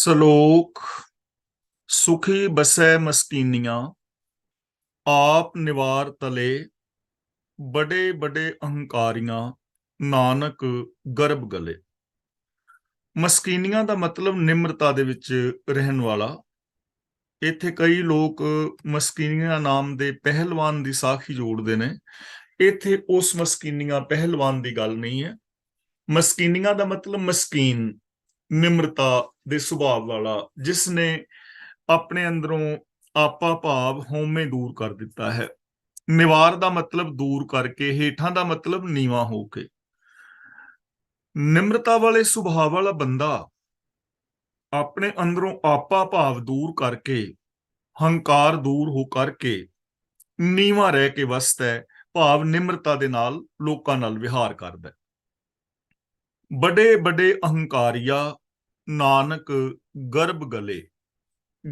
ਸਲੋਕ ਸੁਖੀ ਬਸੈ ਮਸਕੀਨੀਆਂ ਆਪ ਨਿਵਾਰ ਤਲੇ ਬੜੇ ਬੜੇ ਅਹੰਕਾਰੀਆਂ ਨਾਨਕ ਗਰਭ ਗਲੇ। ਮਸਕੀਨੀਆਂ ਦਾ ਮਤਲਬ ਨਿਮਰਤਾ ਦੇ ਵਿੱਚ ਰਹਿਣ ਵਾਲਾ। ਇੱਥੇ ਕਈ ਲੋਕ ਮਸਕੀਨੀਆਂ ਨਾਮ ਦੇ ਪਹਿਲਵਾਨ ਦੀ ਸਾਖੀ ਜੋੜਦੇ ਨੇ। ਇੱਥੇ ਉਸ ਮਸਕੀਨੀਆਂ ਪਹਿਲਵਾਨ ਦੀ ਗੱਲ ਨਹੀਂ ਹੈ। ਮਸਕੀਨੀਆਂ ਦਾ ਮਤਲਬ ਮਸਕੀਨ, ਨਿਮਰਤਾ ਦੇ ਸੁਭਾਅ ਵਾਲਾ, ਜਿਸ ਨੇ ਆਪਣੇ ਅੰਦਰੋਂ ਆਪਾ ਭਾਵ ਹਉਮੈ ਦੂਰ ਕਰ ਦਿੱਤਾ ਹੈ। ਨਿਵਾਰ ਦਾ ਮਤਲਬ ਦੂਰ ਕਰਕੇ, ਹੇਠਾਂ ਦਾ ਮਤਲਬ ਨੀਵਾਂ ਹੋ ਕੇ। ਨਿਮਰਤਾ ਵਾਲੇ ਸੁਭਾਅ ਵਾਲਾ ਬੰਦਾ ਆਪਣੇ ਅੰਦਰੋਂ ਆਪਾ ਭਾਵ ਦੂਰ ਕਰਕੇ, ਹੰਕਾਰ ਦੂਰ ਹੋ ਕਰਕੇ ਨੀਵਾਂ ਰਹਿ ਕੇ ਵਸਦਾ ਹੈ, ਭਾਵ ਨਿਮਰਤਾ ਦੇ ਨਾਲ ਲੋਕਾਂ ਨਾਲ ਵਿਹਾਰ ਕਰਦਾ ਹੈ। ਬੜੇ ਬੜੇ ਅਹੰਕਾਰੀਆ ਨਾਨਕ ਗਰਭ ਗਲੇ।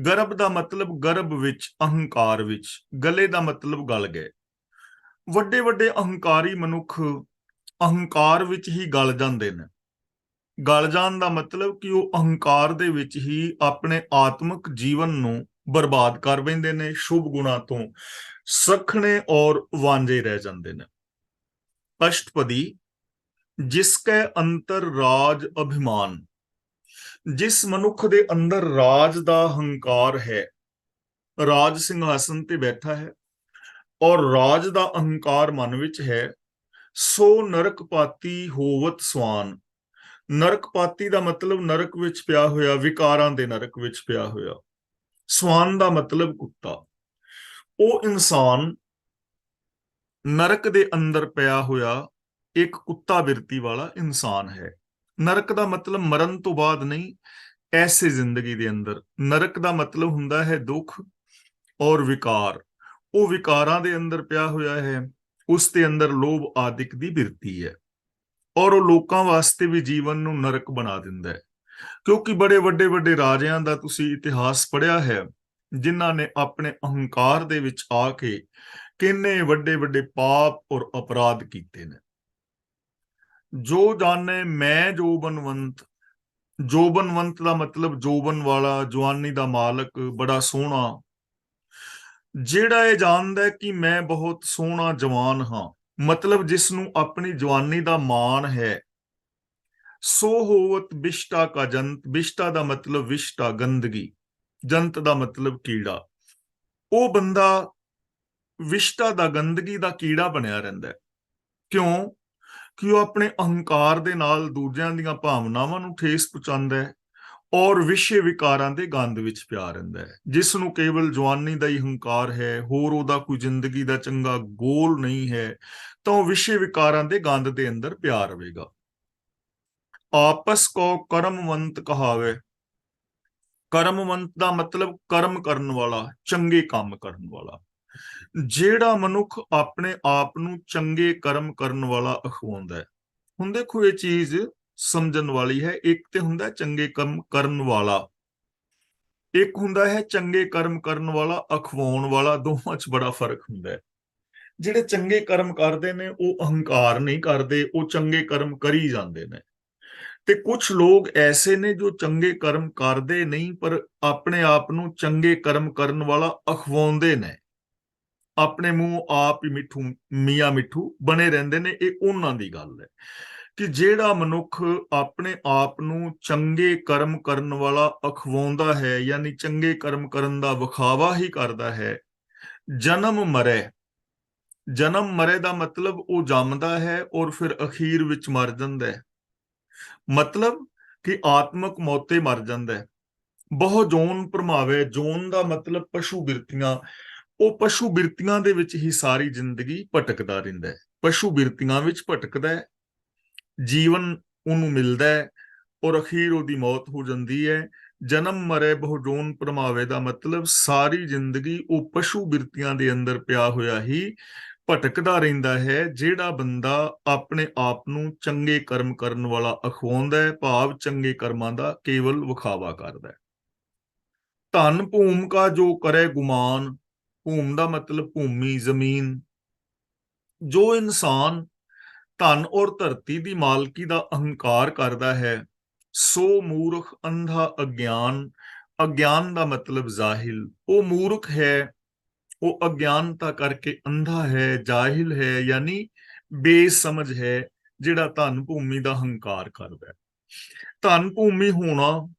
ਗਰਭ ਦਾ ਮਤਲਬ ਗਰਭ ਵਿੱਚ, ਅਹੰਕਾਰ ਵਿੱਚ। ਗਲੇ ਦਾ ਮਤਲਬ ਗਲ ਗਏ। ਵੱਡੇ ਵੱਡੇ ਅਹੰਕਾਰੀ ਮਨੁੱਖ ਅਹੰਕਾਰ ਵਿੱਚ ਹੀ ਗਲ ਜਾਂਦੇ ਨੇ। ਗਲ ਜਾਣ ਦਾ ਮਤਲਬ ਕਿ ਉਹ ਅਹੰਕਾਰ ਦੇ ਵਿੱਚ ਹੀ ਆਪਣੇ ਆਤਮਿਕ ਜੀਵਨ ਨੂੰ ਬਰਬਾਦ ਕਰ ਬੈਂਦੇ ਨੇ, ਸ਼ੁਭ ਗੁਣਾਂ ਤੋਂ ਸਖਣੇ ਔਰ ਵਾਂਝੇ ਰਹਿ ਜਾਂਦੇ ਨੇ। ਅਸ਼ਟਪਦੀ ਜਿਸ ਕੈ ਅੰਤਰ ਰਾਜ ਅਭਿਮਾਨ। ਜਿਸ ਮਨੁੱਖ ਦੇ ਅੰਦਰ ਰਾਜ ਦਾ ਹੰਕਾਰ ਹੈ, ਰਾਜ ਸਿੰਘਾਸਨ ਤੇ ਬੈਠਾ ਹੈ ਔਰ ਰਾਜ ਦਾ ਅਹੰਕਾਰ ਮਨ ਵਿੱਚ ਹੈ, ਸੋ ਨਰਕਪਾਤੀ ਹੋਵਤ ਸਵਾਨ। ਨਰਕਪਾਤੀ ਦਾ ਮਤਲਬ ਨਰਕ ਵਿੱਚ ਪਿਆ ਹੋਇਆ, ਵਿਕਾਰਾਂ ਦੇ ਨਰਕ ਵਿੱਚ ਪਿਆ ਹੋਇਆ। ਸਵਾਨ ਦਾ ਮਤਲਬ ਕੁੱਤਾ। ਉਹ ਇਨਸਾਨ ਨਰਕ ਦੇ ਅੰਦਰ ਪਿਆ ਹੋਇਆ ਇੱਕ ਕੁੱਤਾ ਬਿਰਤੀ ਵਾਲਾ ਇਨਸਾਨ ਹੈ। ਨਰਕ ਦਾ ਮਤਲਬ ਮਰਨ ਤੋਂ ਬਾਅਦ ਨਹੀਂ, ਐਸੇ ਜ਼ਿੰਦਗੀ ਦੇ ਅੰਦਰ। ਨਰਕ ਦਾ ਮਤਲਬ ਹੁੰਦਾ ਹੈ ਦੁੱਖ ਔਰ ਵਿਕਾਰ। ਉਹ ਵਿਕਾਰਾਂ ਦੇ ਅੰਦਰ ਪਿਆ ਹੋਇਆ ਹੈ, ਉਸ ਦੇ ਅੰਦਰ ਲੋਭ ਆਦਿਕ ਦੀ ਬਿਰਤੀ ਹੈ ਔਰ ਉਹ ਲੋਕਾਂ ਵਾਸਤੇ ਵੀ ਜੀਵਨ ਨੂੰ ਨਰਕ ਬਣਾ ਦਿੰਦਾ ਹੈ। ਕਿਉਂਕਿ ਬੜੇ ਵੱਡੇ ਵੱਡੇ ਰਾਜਿਆਂ ਦਾ ਤੁਸੀਂ ਇਤਿਹਾਸ ਪੜ੍ਹਿਆ ਹੈ, ਜਿਨ੍ਹਾਂ ਨੇ ਆਪਣੇ ਅਹੰਕਾਰ ਦੇ ਵਿੱਚ ਆ ਕੇ ਕਿੰਨੇ ਵੱਡੇ ਵੱਡੇ ਪਾਪ ਔਰ ਅਪਰਾਧ ਕੀਤੇ ਨੇ। ਜੋ ਜਾਣੇ ਮੈਂ ਜੋਬਨਵੰਤ। ਜੋਬਨਵੰਤ ਦਾ ਮਤਲਬ ਜੋਬਨ ਵਾਲਾ, ਜਵਾਨੀ ਦਾ ਮਾਲਕ, ਬੜਾ ਸੋਹਣਾ। ਜਿਹੜਾ ਇਹ ਜਾਣਦਾ ਕਿ ਮੈਂ ਬਹੁਤ ਸੋਹਣਾ ਜਵਾਨ ਹਾਂ, ਮਤਲਬ ਜਿਸ ਨੂੰ ਆਪਣੀ ਜਵਾਨੀ ਦਾ ਮਾਣ ਹੈ। ਸੋ ਹੋਵਤ ਵਿਸ਼ਟਾ ਕਾ ਜੰਤ। ਵਿਸ਼ਟਾ ਦਾ ਮਤਲਬ ਵਿਸ਼ਟਾ, ਗੰਦਗੀ। ਜੰਤ ਦਾ ਮਤਲਬ ਕੀੜਾ। ਉਹ ਬੰਦਾ ਵਿਸ਼ਟਾ ਦਾ, ਗੰਦਗੀ ਦਾ ਕੀੜਾ ਬਣਿਆ ਰਹਿੰਦਾ ਹੈ। ਕਿਉਂ? ਕਿ ਉਹ ਆਪਣੇ ਅਹੰਕਾਰ ਦੇ ਨਾਲ ਦੂਜਿਆਂ ਦੀਆਂ ਭਾਵਨਾਵਾਂ ਨੂੰ ਠੇਸ ਪਹੁੰਚਾਉਂਦਾ ਹੈ ਔਰ ਵਿਸ਼ੇ ਵਿਕਾਰਾਂ ਦੇ ਗੰਧ ਵਿੱਚ ਪਿਆ ਰਹਿੰਦਾ ਹੈ। ਜਿਸ ਨੂੰ ਕੇਵਲ ਜਵਾਨੀ ਦਾ ਹੀ ਹੰਕਾਰ ਹੈ, ਹੋਰ ਉਹਦਾ ਕੋਈ ਜ਼ਿੰਦਗੀ ਦਾ ਚੰਗਾ ਗੋਲ ਨਹੀਂ ਹੈ, ਤਾਂ ਉਹ ਵਿਸ਼ੇ ਵਿਕਾਰਾਂ ਦੇ ਗੰਧ ਦੇ ਅੰਦਰ ਪਿਆ ਰਹੇਗਾ। ਆਪਸ ਕੋ ਕਰਮਵੰਤ ਕਹਾਵੇ। ਕਰਮਵੰਤ ਦਾ ਮਤਲਬ ਕਰਮ ਕਰਨ ਵਾਲਾ, ਚੰਗੇ ਕੰਮ ਕਰਨ ਵਾਲਾ। ਜਿਹੜਾ ਮਨੁੱਖ ਆਪਣੇ ਆਪ ਨੂੰ ਚੰਗੇ ਕਰਮ ਕਰਨ ਵਾਲਾ ਅਖਵਾਉਂਦਾ ਹੈ। ਹੁਣ ਦੇਖੋ, ਇਹ ਚੀਜ਼ ਸਮਝਣ ਵਾਲੀ ਹੈ। ਇੱਕ ਤੇ ਹੁੰਦਾ ਚੰਗੇ ਕੰਮ ਕਰਨ ਵਾਲਾ, ਇੱਕ ਹੁੰਦਾ ਹੈ ਚੰਗੇ ਕਰਮ ਕਰਨ ਵਾਲਾ, ਅਖਵਾਉਣ ਵਾਲਾ। ਦੋਵਾਂ 'ਚ ਬੜਾ ਫਰਕ ਹੁੰਦਾ ਹੈ। ਜਿਹੜੇ ਚੰਗੇ ਕਰਮ ਕਰਦੇ ਨੇ ਉਹ ਅਹੰਕਾਰ ਨਹੀਂ ਕਰਦੇ, ਉਹ ਚੰਗੇ ਕਰਮ ਕਰੀ ਜਾਂਦੇ ਨੇ। ਤੇ ਕੁਝ ਲੋਕ ਐਸੇ ਨੇ ਜੋ ਚੰਗੇ ਕਰਮ ਕਰਦੇ ਨਹੀਂ, ਪਰ ਆਪਣੇ ਆਪ ਨੂੰ ਚੰਗੇ ਕਰਮ ਕਰਨ ਵਾਲਾ ਅਖਵਾਉਂਦੇ ਨੇ। ਆਪਣੇ ਮੂੰਹ ਆਪ ਹੀ ਮਿੱਠੂ, ਮੀਆਂ ਮਿੱਠੂ ਬਣੇ ਰਹਿੰਦੇ ਨੇ। ਇਹ ਉਹਨਾਂ ਦੀ ਗੱਲ ਹੈ ਕਿ ਜਿਹੜਾ ਮਨੁੱਖ ਆਪਣੇ ਆਪ ਨੂੰ ਚੰਗੇ ਕਰਮ ਕਰਨ ਵਾਲਾ ਅਖਵਾਉਂਦਾ ਹੈ, ਯਾਨੀ ਚੰਗੇ ਕਰਮ ਕਰਨ ਦਾ ਵਿਖਾਵਾ ਹੀ ਕਰਦਾ ਹੈ, ਜਨਮ ਮਰੇ। ਜਨਮ ਮਰੇ ਦਾ ਮਤਲਬ ਉਹ ਜੰਮਦਾ ਹੈ ਔਰ ਫਿਰ ਅਖੀਰ ਵਿੱਚ ਮਰ ਜਾਂਦਾ ਹੈ, ਮਤਲਬ ਕਿ ਆਤਮਕ ਮੌਤੇ ਮਰ ਜਾਂਦਾ ਹੈ। ਬਹੁ ਜੋਨ ਭਰਮਾਵੇ। ਜੋਨ ਦਾ ਮਤਲਬ ਪਸ਼ੂ ਬਿਰਤੀਆਂ। ਉਹ ਪਸ਼ੂ ਬਿਰਤੀਆਂ ਦੇ ਵਿੱਚ ਹੀ ਸਾਰੀ ਜ਼ਿੰਦਗੀ ਭਟਕਦਾ ਰਹਿੰਦਾ ਹੈ। ਪਸ਼ੂ ਬਿਰਤੀਆਂ ਵਿੱਚ ਭਟਕਦਾ ਹੈ, ਜੀਵਨ ਉਹਨੂੰ ਮਿਲਦਾ ਹੈ ਔਰ ਅਖੀਰ ਉਹਦੀ ਮੌਤ ਹੋ ਜਾਂਦੀ ਹੈ। ਜਨਮ ਮਰੇ ਬਹੁ ਜੋਨ ਭਰਮਾਵੇ ਦਾ ਮਤਲਬ ਸਾਰੀ ਜ਼ਿੰਦਗੀ ਉਹ ਪਸ਼ੂ ਬਿਰਤੀਆਂ ਦੇ ਅੰਦਰ ਪਿਆ ਹੋਇਆ ਹੀ ਭਟਕਦਾ ਰਹਿੰਦਾ ਹੈ। ਜਿਹੜਾ ਬੰਦਾ ਆਪਣੇ ਆਪ ਨੂੰ ਚੰਗੇ ਕਰਮ ਕਰਨ ਵਾਲਾ ਅਖਵਾਉਂਦਾ ਹੈ, ਭਾਵ ਚੰਗੇ ਕਰਮਾਂ ਦਾ ਕੇਵਲ ਵਿਖਾਵਾ ਕਰਦਾ ਹੈ। ਧਨ ਭੂਮ ਕਾ ਜੋ ਕਰੇ ਗੁਮਾਨ। ਭੂਮ ਦਾ ਮਤਲਬ ਭੂਮੀ, ਜ਼ਮੀਨ। ਜੋ ਇਨਸਾਨ ਧਨ ਔਰ ਧਰਤੀ ਦੀ ਮਾਲਕੀ ਦਾ ਅਹੰਕਾਰ ਕਰਦਾ ਹੈ, ਸੋ ਮੂਰਖ ਅੰਧਾ ਅਗਿਆਨ। ਅਗਿਆਨ ਦਾ ਮਤਲਬ ਜਾਹਿਲ। ਉਹ ਮੂਰਖ ਹੈ, ਉਹ ਅਗਿਆਨਤਾ ਕਰਕੇ ਅੰਧਾ ਹੈ, ਜਾਹਿਲ ਹੈ, ਯਾਨੀ ਬੇਸਮਝ ਹੈ, ਜਿਹੜਾ ਧਨ ਭੂਮੀ ਦਾ ਹੰਕਾਰ ਕਰਦਾ ਹੈ। ਧਨ ਭੂਮੀ ਹੋਣਾ,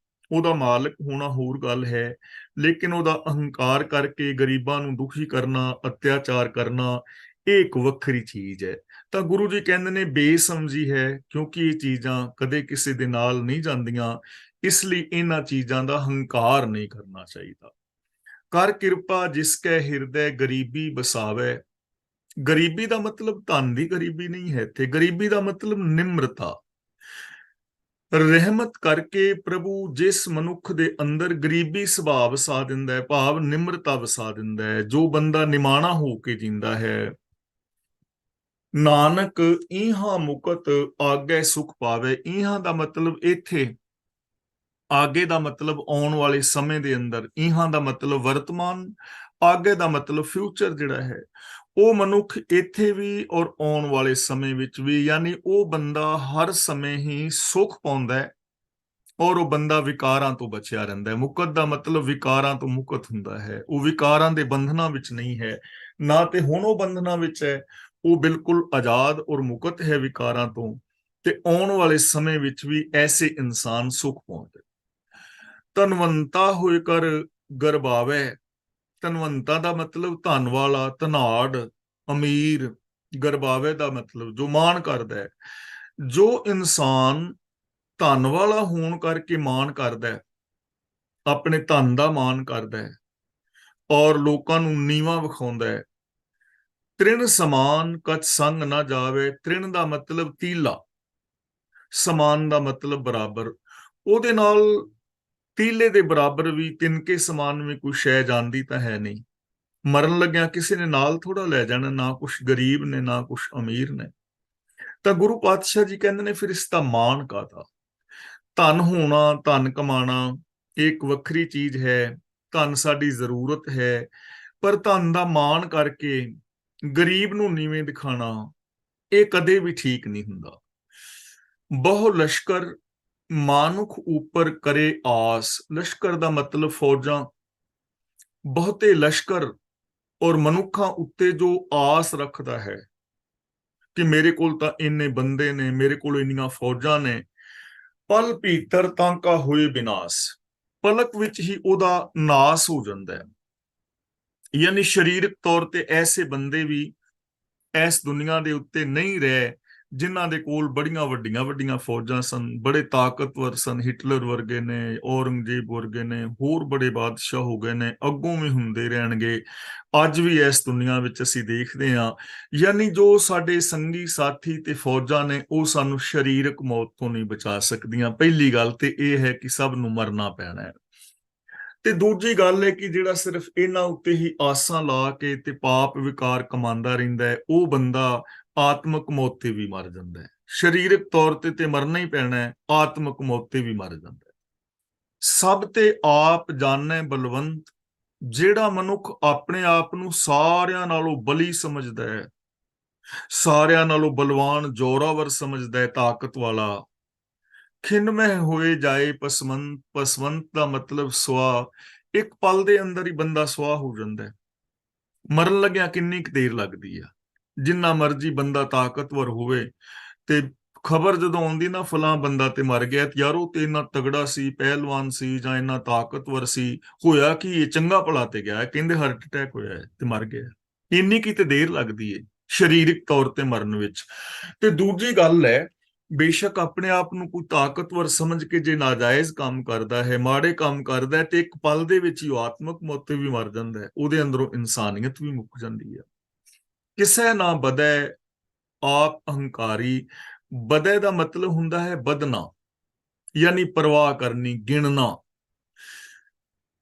ਉਹਦਾ ਮਾਲਕ ਹੋਣਾ ਹੋਰ ਗੱਲ ਹੈ, ਲੇਕਿਨ ਉਹਦਾ ਅਹੰਕਾਰ ਕਰਕੇ ਗਰੀਬਾਂ ਨੂੰ ਦੁਖੀ ਕਰਨਾ, ਅਤਿਆਚਾਰ ਕਰਨਾ, ਇਹ ਇੱਕ ਵੱਖਰੀ ਚੀਜ਼ ਹੈ। ਤਾਂ ਗੁਰੂ ਜੀ ਕਹਿੰਦੇ ਨੇ ਬੇਸਮਝੀ ਹੈ, ਕਿਉਂਕਿ ਇਹ ਚੀਜ਼ਾਂ ਕਦੇ ਕਿਸੇ ਦੇ ਨਾਲ ਨਹੀਂ ਜਾਂਦੀਆਂ, ਇਸ ਲਈ ਇਹਨਾਂ ਚੀਜ਼ਾਂ ਦਾ ਹੰਕਾਰ ਨਹੀਂ ਕਰਨਾ ਚਾਹੀਦਾ। ਕਰ ਕਿਰਪਾ ਜਿਸ ਕੈ ਹਿਰਦੈ ਗਰੀਬੀ ਬਸਾਵੇ। ਗਰੀਬੀ ਦਾ ਮਤਲਬ ਧਨ ਦੀ ਗਰੀਬੀ ਨਹੀਂ ਹੈ ਇੱਥੇ, ਗਰੀਬੀ ਦਾ ਮਤਲਬ ਨਿਮਰਤਾ। ਰਹਿਮਤ ਕਰਕੇ ਪ੍ਰਭੂ ਜਿਸ ਮਨੁੱਖ ਦੇ ਅੰਦਰ ਗਰੀਬੀ ਸੁਭਾਅ ਵਸਾ ਦਿੰਦਾ ਹੈ, ਭਾਵ ਨਿਮਰਤਾ ਵਸਾ ਦਿੰਦਾ ਹੈ, ਜੋ ਬੰਦਾ ਨਿਮਾਣਾ ਹੋ ਕੇ ਜਿੰਦਾ ਹੈ, ਨਾਨਕ ਇਹਾਂ ਮੁਕਤ ਆਗੇ ਸੁਖ ਪਾਵੇ। ਇਹਾਂ ਦਾ ਮਤਲਬ ਇੱਥੇ, ਆਗੇ ਦਾ ਮਤਲਬ ਆਉਣ ਵਾਲੇ ਸਮੇਂ ਦੇ ਅੰਦਰ, ਇਹਾਂ ਦਾ ਮਤਲਬ ਵਰਤਮਾਨ, ਆਗੇ ਦਾ ਮਤਲਬ ਫਿਊਚਰ ਜਿਹੜਾ ਹੈ, ਉਹ ਮਨੁੱਖ ਇੱਥੇ ਵੀ ਔਰ ਆਉਣ ਵਾਲੇ ਸਮੇਂ ਵਿੱਚ ਵੀ, ਯਾਨੀ ਉਹ ਬੰਦਾ ਹਰ ਸਮੇਂ ਹੀ ਸੁੱਖ ਪਾਉਂਦਾ ਹੈ ਔਰ ਉਹ ਬੰਦਾ ਵਿਕਾਰਾਂ ਤੋਂ ਬਚਿਆ ਰਹਿੰਦਾ ਹੈ। ਮੁਕਤ ਦਾ ਮਤਲਬ ਵਿਕਾਰਾਂ ਤੋਂ ਮੁਕਤ ਹੁੰਦਾ ਹੈ, ਉਹ ਵਿਕਾਰਾਂ ਦੇ ਬੰਧਨਾਂ ਵਿੱਚ ਨਹੀਂ ਹੈ, ਨਾ ਤੇ ਹੁਣ ਉਹ ਬੰਧਨਾਂ ਵਿੱਚ ਹੈ, ਉਹ ਬਿਲਕੁਲ ਆਜ਼ਾਦ ਔਰ ਮੁਕਤ ਹੈ ਵਿਕਾਰਾਂ ਤੋਂ। ਤੇ ਆਉਣ ਵਾਲੇ ਸਮੇਂ ਵਿੱਚ ਵੀ ਐਸੇ ਇਨਸਾਨ ਸੁੱਖ ਪਾਉਂਦੇ। ਧਨਵੰਤਾ ਹੋਏ ਕਰ ਗਰਬਾਵੇ। ਧਨਵੰਤਾ ਦਾ ਮਤਲਬ ਧਨ ਵਾਲਾ, ਧਨਾੜ, ਅਮੀਰ। ਗਰਬਾਵੇ ਦਾ ਮਤਲਬ ਜੋ ਮਾਣ ਕਰਦਾ ਹੈ। ਜੋ ਇਨਸਾਨ ਧਨ ਵਾਲਾ ਹੋਣ ਕਰਕੇ ਮਾਣ ਕਰਦਾ ਹੈ, ਆਪਣੇ ਧਨ ਦਾ ਮਾਣ ਕਰਦਾ ਹੈ ਔਰ ਲੋਕਾਂ ਨੂੰ ਨੀਵਾਂ ਵਿਖਾਉਂਦਾ ਹੈ, ਤ੍ਰਿਣ ਸਮਾਨ ਕਛ ਸੰਗ ਨਾ ਜਾਵੇ। ਤ੍ਰਿਣ ਦਾ ਮਤਲਬ ਤੀਲਾ, ਸਮਾਨ ਦਾ ਮਤਲਬ ਬਰਾਬਰ। ਉਹਦੇ ਨਾਲ ਤੀਲੇ ਦੇ ਬਰਾਬਰ ਵੀ, ਤਿਨਕੇ ਸਮਾਨ ਵੀ ਕੋਈ ਸ਼ੈ ਜਾਂਦੀ ਤਾਂ ਹੈ ਨਹੀਂ। ਮਰਨ ਲੱਗਿਆ ਕਿਸੇ ਨੇ ਨਾਲ ਥੋੜਾ ਲੈ ਜਾਣਾ, ਨਾ ਕੁਛ ਗਰੀਬ ਨੇ ਨਾ ਕੁਛ ਅਮੀਰ ਨੇ। ਤਾਂ ਗੁਰੂ ਪਾਤਸ਼ਾਹ ਜੀ ਕਹਿੰਦੇ ਨੇ ਫਿਰ ਇਸ ਦਾ ਮਾਣ ਕਾਹਦਾ। ਧਨ ਹੋਣਾ, ਧਨ ਕਮਾਣਾ ਇੱਕ ਵੱਖਰੀ ਚੀਜ਼ ਹੈ, ਧਨ ਸਾਡੀ ਜ਼ਰੂਰਤ ਹੈ, ਪਰ ਧਨ ਦਾ ਮਾਣ ਕਰਕੇ ਗਰੀਬ ਨੂੰ ਨੀਵੇਂ ਦਿਖਾਣਾ, ਇਹ ਕਦੇ ਵੀ ਠੀਕ ਨਹੀਂ ਹੁੰਦਾ। ਬਹੁ ਲਸ਼ਕਰ ਮਾਨੁਖ ਉੱਪਰ ਕਰੇ ਆਸ। ਲਸ਼ਕਰ ਦਾ ਮਤਲਬ ਫੌਜਾਂ। ਬਹੁਤੇ ਲਸ਼ਕਰ ਔਰ ਮਨੁੱਖਾਂ ਉੱਤੇ ਜੋ ਆਸ ਰੱਖਦਾ ਹੈ ਕਿ ਮੇਰੇ ਕੋਲ ਤਾਂ ਇੰਨੇ ਬੰਦੇ ਨੇ, ਮੇਰੇ ਕੋਲ ਇੰਨੀਆਂ ਫੌਜਾਂ ਨੇ, ਪਲ ਭੀਤਰ ਤਾਂਕਾ ਹੋਏ ਵਿਨਾਸ਼। ਪਲਕ ਵਿੱਚ ਹੀ ਉਹਦਾ ਨਾਸ ਹੋ ਜਾਂਦਾ ਹੈ। ਯਾਨੀ ਸਰੀਰਕ ਤੌਰ ਤੇ ਐਸੇ ਬੰਦੇ ਵੀ ਇਸ ਦੁਨੀਆ ਦੇ ਉੱਤੇ ਨਹੀਂ ਰਹੇ ਜਿਨ੍ਹਾਂ ਦੇ ਕੋਲ ਬੜੀਆਂ ਵੱਡੀਆਂ ਵੱਡੀਆਂ ਫੌਜਾਂ ਸਨ, ਬੜੇ ਤਾਕਤਵਰ ਸਨ। ਹਿਟਲਰ ਵਰਗੇ ਨੇ, ਔਰੰਗਜ਼ੇਬ ਵਰਗੇ ਨੇ, ਹੋਰ ਬੜੇ ਬਾਦਸ਼ਾਹ ਹੋ ਗਏ ਨੇ, ਅੱਗੋਂ ਵੀ ਹੁੰਦੇ ਰਹਿਣਗੇ। ਅੱਜ ਵੀ ਇਸ ਦੁਨੀਆ ਵਿੱਚ ਅਸੀਂ ਦੇਖਦੇ ਹਾਂ। ਯਾਨੀ ਜੋ ਸਾਡੇ ਸੰਗੀ ਸਾਥੀ ਤੇ ਫੌਜਾਂ ਨੇ, ਉਹ ਸਾਨੂੰ ਸਰੀਰਕ ਮੌਤ ਤੋਂ ਨਹੀਂ ਬਚਾ ਸਕਦੀਆਂ। ਪਹਿਲੀ ਗੱਲ ਤੇ ਇਹ ਹੈ ਕਿ ਸਭ ਨੂੰ ਮਰਨਾ ਪੈਣਾ ਹੈ। ਤੇ ਦੂਜੀ ਗੱਲ ਹੈ ਕਿ ਜਿਹੜਾ ਸਿਰਫ ਇਹਨਾਂ ਉੱਤੇ ਹੀ ਆਸਾਂ ਲਾ ਕੇ ਤੇ ਪਾਪ ਵਿਕਾਰ ਕਮਾਉਂਦਾ ਰਹਿੰਦਾ ਹੈ, ਉਹ ਬੰਦਾ ਆਤਮਕ ਮੌਤ ਤੇ ਵੀ ਮਰ ਜਾਂਦਾ ਹੈ। ਸਰੀਰਕ ਤੌਰ ਤੇ ਮਰਨਾ ਹੀ ਪੈਣਾ ਹੈ, ਆਤਮਕ ਮੌਤ ਤੇ ਵੀ ਮਰ ਜਾਂਦਾ ਹੈ। ਸਭ ਤੇ ਆਪ ਜਾਣੈ ਬਲਵੰਤ। ਜਿਹੜਾ ਮਨੁੱਖ ਆਪਣੇ ਆਪ ਨੂੰ ਸਾਰਿਆਂ ਨਾਲੋਂ ਬਲੀ ਸਮਝਦਾ ਹੈ, ਸਾਰਿਆਂ ਨਾਲੋਂ ਬਲਵਾਨ, ਜ਼ੋਰਾਵਰ ਸਮਝਦਾ ਹੈ, ਤਾਕਤ ਵਾਲਾ, ਖਿੰਨਮਹਿ ਹੋਏ ਜਾਏ ਪਸਵੰਤ। ਪਸਵੰਤ ਦਾ ਮਤਲਬ ਸੁਆਹ। ਇੱਕ ਪਲ ਦੇ ਅੰਦਰ ਹੀ ਬੰਦਾ ਸੁਆਹ ਹੋ ਜਾਂਦਾ ਹੈ। ਮਰਨ ਲੱਗਿਆ ਕਿੰਨੀ ਕੁ ਦੇਰ ਲੱਗਦੀ ਆ। ਜਿੰਨਾ ਮਰਜੀ ਬੰਦਾ ਤਾਕਤਵਰ ਹੋਵੇ, ਤੇ ਖਬਰ ਜਦੋਂ ਆਉਂਦੀ ਨਾ ਫਲਾਂ ਬੰਦਾ ਤੇ ਮਰ ਗਿਆ, ਤੇ ਯਾਰ ਉਹ ਤੇ ਇੰਨਾ ਤਗੜਾ ਸੀ, ਪਹਿਲਵਾਨ ਸੀ ਜਾਂ ਇੰਨਾ ਤਾਕਤਵਰ ਸੀ, ਹੋਇਆ ਕਿ ਇਹ ਚੰਗਾ ਭਲਾ ਤੇ ਗਿਆ, ਕਹਿੰਦੇ ਹਾਰਟ ਅਟੈਕ ਹੋਇਆ ਤੇ ਮਰ ਗਿਆ। ਇੰਨੀ ਕੀ ਤੇ ਦੇਰ ਲੱਗਦੀ ਏ ਸਰੀਰਕ ਤੌਰ ਤੇ ਮਰਨ ਵਿੱਚ। ਤੇ ਦੂਜੀ ਗੱਲ ਹੈ, ਬੇਸ਼ੱਕ ਆਪਣੇ ਆਪ ਨੂੰ ਕੋਈ ਤਾਕਤਵਰ ਸਮਝ ਕੇ ਜੇ ਨਾਜਾਇਜ਼ ਕੰਮ ਕਰਦਾ ਹੈ, ਮਾੜੇ ਕੰਮ ਕਰਦਾ ਹੈ, ਤੇ ਇੱਕ ਪਲ ਦੇ ਵਿੱਚ ਹੀ ਉਹ ਆਤਮਕ ਮੌਤ ਤੇ ਵੀ ਮਰ ਜਾਂਦਾ ਹੈ, ਉਹਦੇ ਅੰਦਰੋਂ ਇਨਸਾਨੀਅਤ ਵੀ ਮੁੱਕ ਜਾਂਦੀ ਹੈ। ਕਿਸੇ ਨਾ ਬਦੈ ਆਪ ਅਹੰਕਾਰੀ। ਬਦੈ ਦਾ ਮਤਲਬ ਹੁੰਦਾ ਹੈ ਬਦਨਾ, ਯਾਨੀ ਪਰਵਾਹ ਕਰਨੀ, ਗਿਣਨਾ।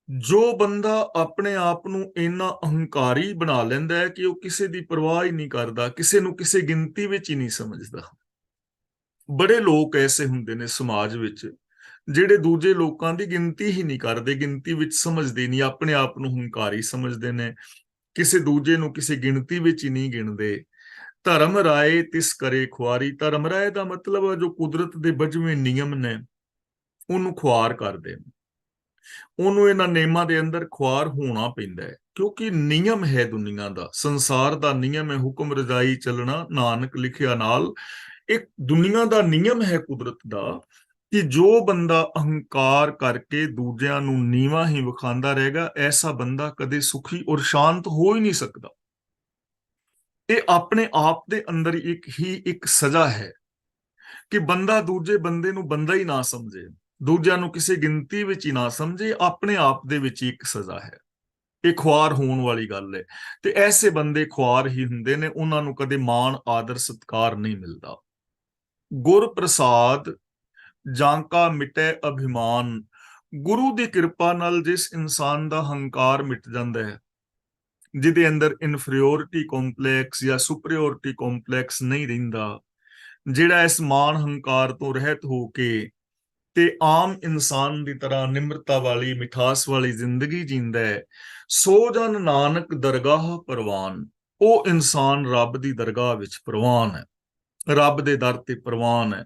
ਜੋ ਬੰਦਾ ਆਪਣੇ ਆਪ ਨੂੰ ਇੰਨਾ ਅਹੰਕਾਰੀ ਬਣਾ ਲੈਂਦਾ ਹੈ ਕਿ ਉਹ ਕਿਸੇ ਦੀ ਪਰਵਾਹ ਹੀ ਨਹੀਂ ਕਰਦਾ, ਕਿਸੇ ਨੂੰ ਕਿਸੇ ਗਿਣਤੀ ਵਿੱਚ ਹੀ ਨਹੀਂ ਸਮਝਦਾ। ਬੜੇ ਲੋਕ ਐਸੇ ਹੁੰਦੇ ਨੇ ਸਮਾਜ ਵਿੱਚ, ਜਿਹੜੇ ਦੂਜੇ ਲੋਕਾਂ ਦੀ ਗਿਣਤੀ ਹੀ ਨਹੀਂ ਕਰਦੇ, ਗਿਣਤੀ ਵਿੱਚ ਸਮਝਦੇ ਨਹੀਂ, ਆਪਣੇ ਆਪ ਨੂੰ ਹੰਕਾਰੀ ਸਮਝਦੇ ਨੇ, ਕਿਸੇ ਦੂਜੇ ਨੂੰ ਕਿਸੇ ਗਿਣਤੀ ਵਿੱਚ ਹੀ ਨਹੀਂ ਗਿਣਦੇ। ਧਰਮ ਰਾਏ ਤਿਸ ਕਰੇ ਖੁਆਰੀ। ਧਰਮ ਰਾਏ ਦਾ ਮਤਲਬ ਜੋ ਕੁਦਰਤ ਦੇ ਬਜਵੇਂ ਨਿਯਮ ਨੇ, ਉਹਨੂੰ ਖੁਆਰ ਕਰਦੇ ਨੇ। ਉਹਨੂੰ ਇਹਨਾਂ ਨਿਯਮਾਂ ਦੇ ਅੰਦਰ ਖੁਆਰ ਹੋਣਾ ਪੈਂਦਾ ਹੈ, ਕਿਉਂਕਿ ਨਿਯਮ ਹੈ ਦੁਨੀਆ ਦਾ, ਸੰਸਾਰ ਦਾ ਨਿਯਮ ਹੈ, ਹੁਕਮ ਰਜਾਈ ਚੱਲਣਾ ਨਾਨਕ ਲਿਖਿਆ ਨਾਲ। ਇੱਕ ਦੁਨੀਆ ਦਾ ਨਿਯਮ ਹੈ ਕੁਦਰਤ ਦਾ ਕਿ ਜੋ ਬੰਦਾ ਅਹੰਕਾਰ ਕਰਕੇ ਦੂਜਿਆਂ ਨੂੰ ਨੀਵਾਂ ਹੀ ਵਿਖਾਉਂਦਾ ਰਹੇਗਾ, ਐਸਾ ਬੰਦਾ ਕਦੇ ਸੁਖੀ ਔਰ ਸ਼ਾਂਤ ਹੋ ਹੀ ਨਹੀਂ ਸਕਦਾ। ਇਹ ਆਪਣੇ ਆਪ ਦੇ ਅੰਦਰ ਇੱਕ ਸਜ਼ਾ ਹੈ ਕਿ ਬੰਦਾ ਦੂਜੇ ਬੰਦੇ ਨੂੰ ਬੰਦਾ ਹੀ ਨਾ ਸਮਝੇ, ਦੂਜਿਆਂ ਨੂੰ ਕਿਸੇ ਗਿਣਤੀ ਵਿੱਚ ਹੀ ਨਾ ਸਮਝੇ, ਆਪਣੇ ਆਪ ਦੇ ਵਿੱਚ ਇੱਕ ਸਜ਼ਾ ਹੈ। ਇਹ ਖੁਆਰ ਹੋਣ ਵਾਲੀ ਗੱਲ ਹੈ। ਤੇ ਐਸੇ ਬੰਦੇ ਖੁਆਰ ਹੀ ਹੁੰਦੇ ਨੇ, ਉਹਨਾਂ ਨੂੰ ਕਦੇ ਮਾਣ ਆਦਰ ਸਤਿਕਾਰ ਨਹੀਂ ਮਿਲਦਾ। ਗੁਰ ਪ੍ਰਸਾਦ ਜਾਂ ਕਾ ਮਿਟੇ ਅਭਿਮਾਨ, ਗੁਰੂ ਦੀ ਕਿਰਪਾ ਨਾਲ ਜਿਸ ਇਨਸਾਨ ਦਾ ਹੰਕਾਰ ਮਿਟ ਜਾਂਦਾ ਹੈ, ਜਿਹਦੇ ਅੰਦਰ ਇਨਫੀਰੀਓਰਿਟੀ ਕੰਪਲੈਕਸ ਜਾਂ ਸੁਪਰੀਓਰਿਟੀ ਕੰਪਲੈਕਸ ਨਹੀਂ ਰਹਿੰਦਾ, ਜਿਹੜਾ ਇਸ ਮਾਣ ਹੰਕਾਰ ਤੋਂ ਰਹਿਤ ਹੋ ਕੇ ਤੇ ਆਮ ਇਨਸਾਨ ਦੀ ਤਰ੍ਹਾਂ ਨਿਮਰਤਾ ਵਾਲੀ ਮਿਠਾਸ ਵਾਲੀ ਜ਼ਿੰਦਗੀ ਜੀਂਦਾ ਹੈ, ਸੋ ਜਨ ਨਾਨਕ ਦਰਗਾਹ ਪ੍ਰਵਾਨ, ਉਹ ਇਨਸਾਨ ਰੱਬ ਦੀ ਦਰਗਾਹ ਵਿੱਚ ਪ੍ਰਵਾਨ ਹੈ, ਰੱਬ ਦੇ ਦਰ ਤੇ ਪ੍ਰਵਾਨ ਹੈ।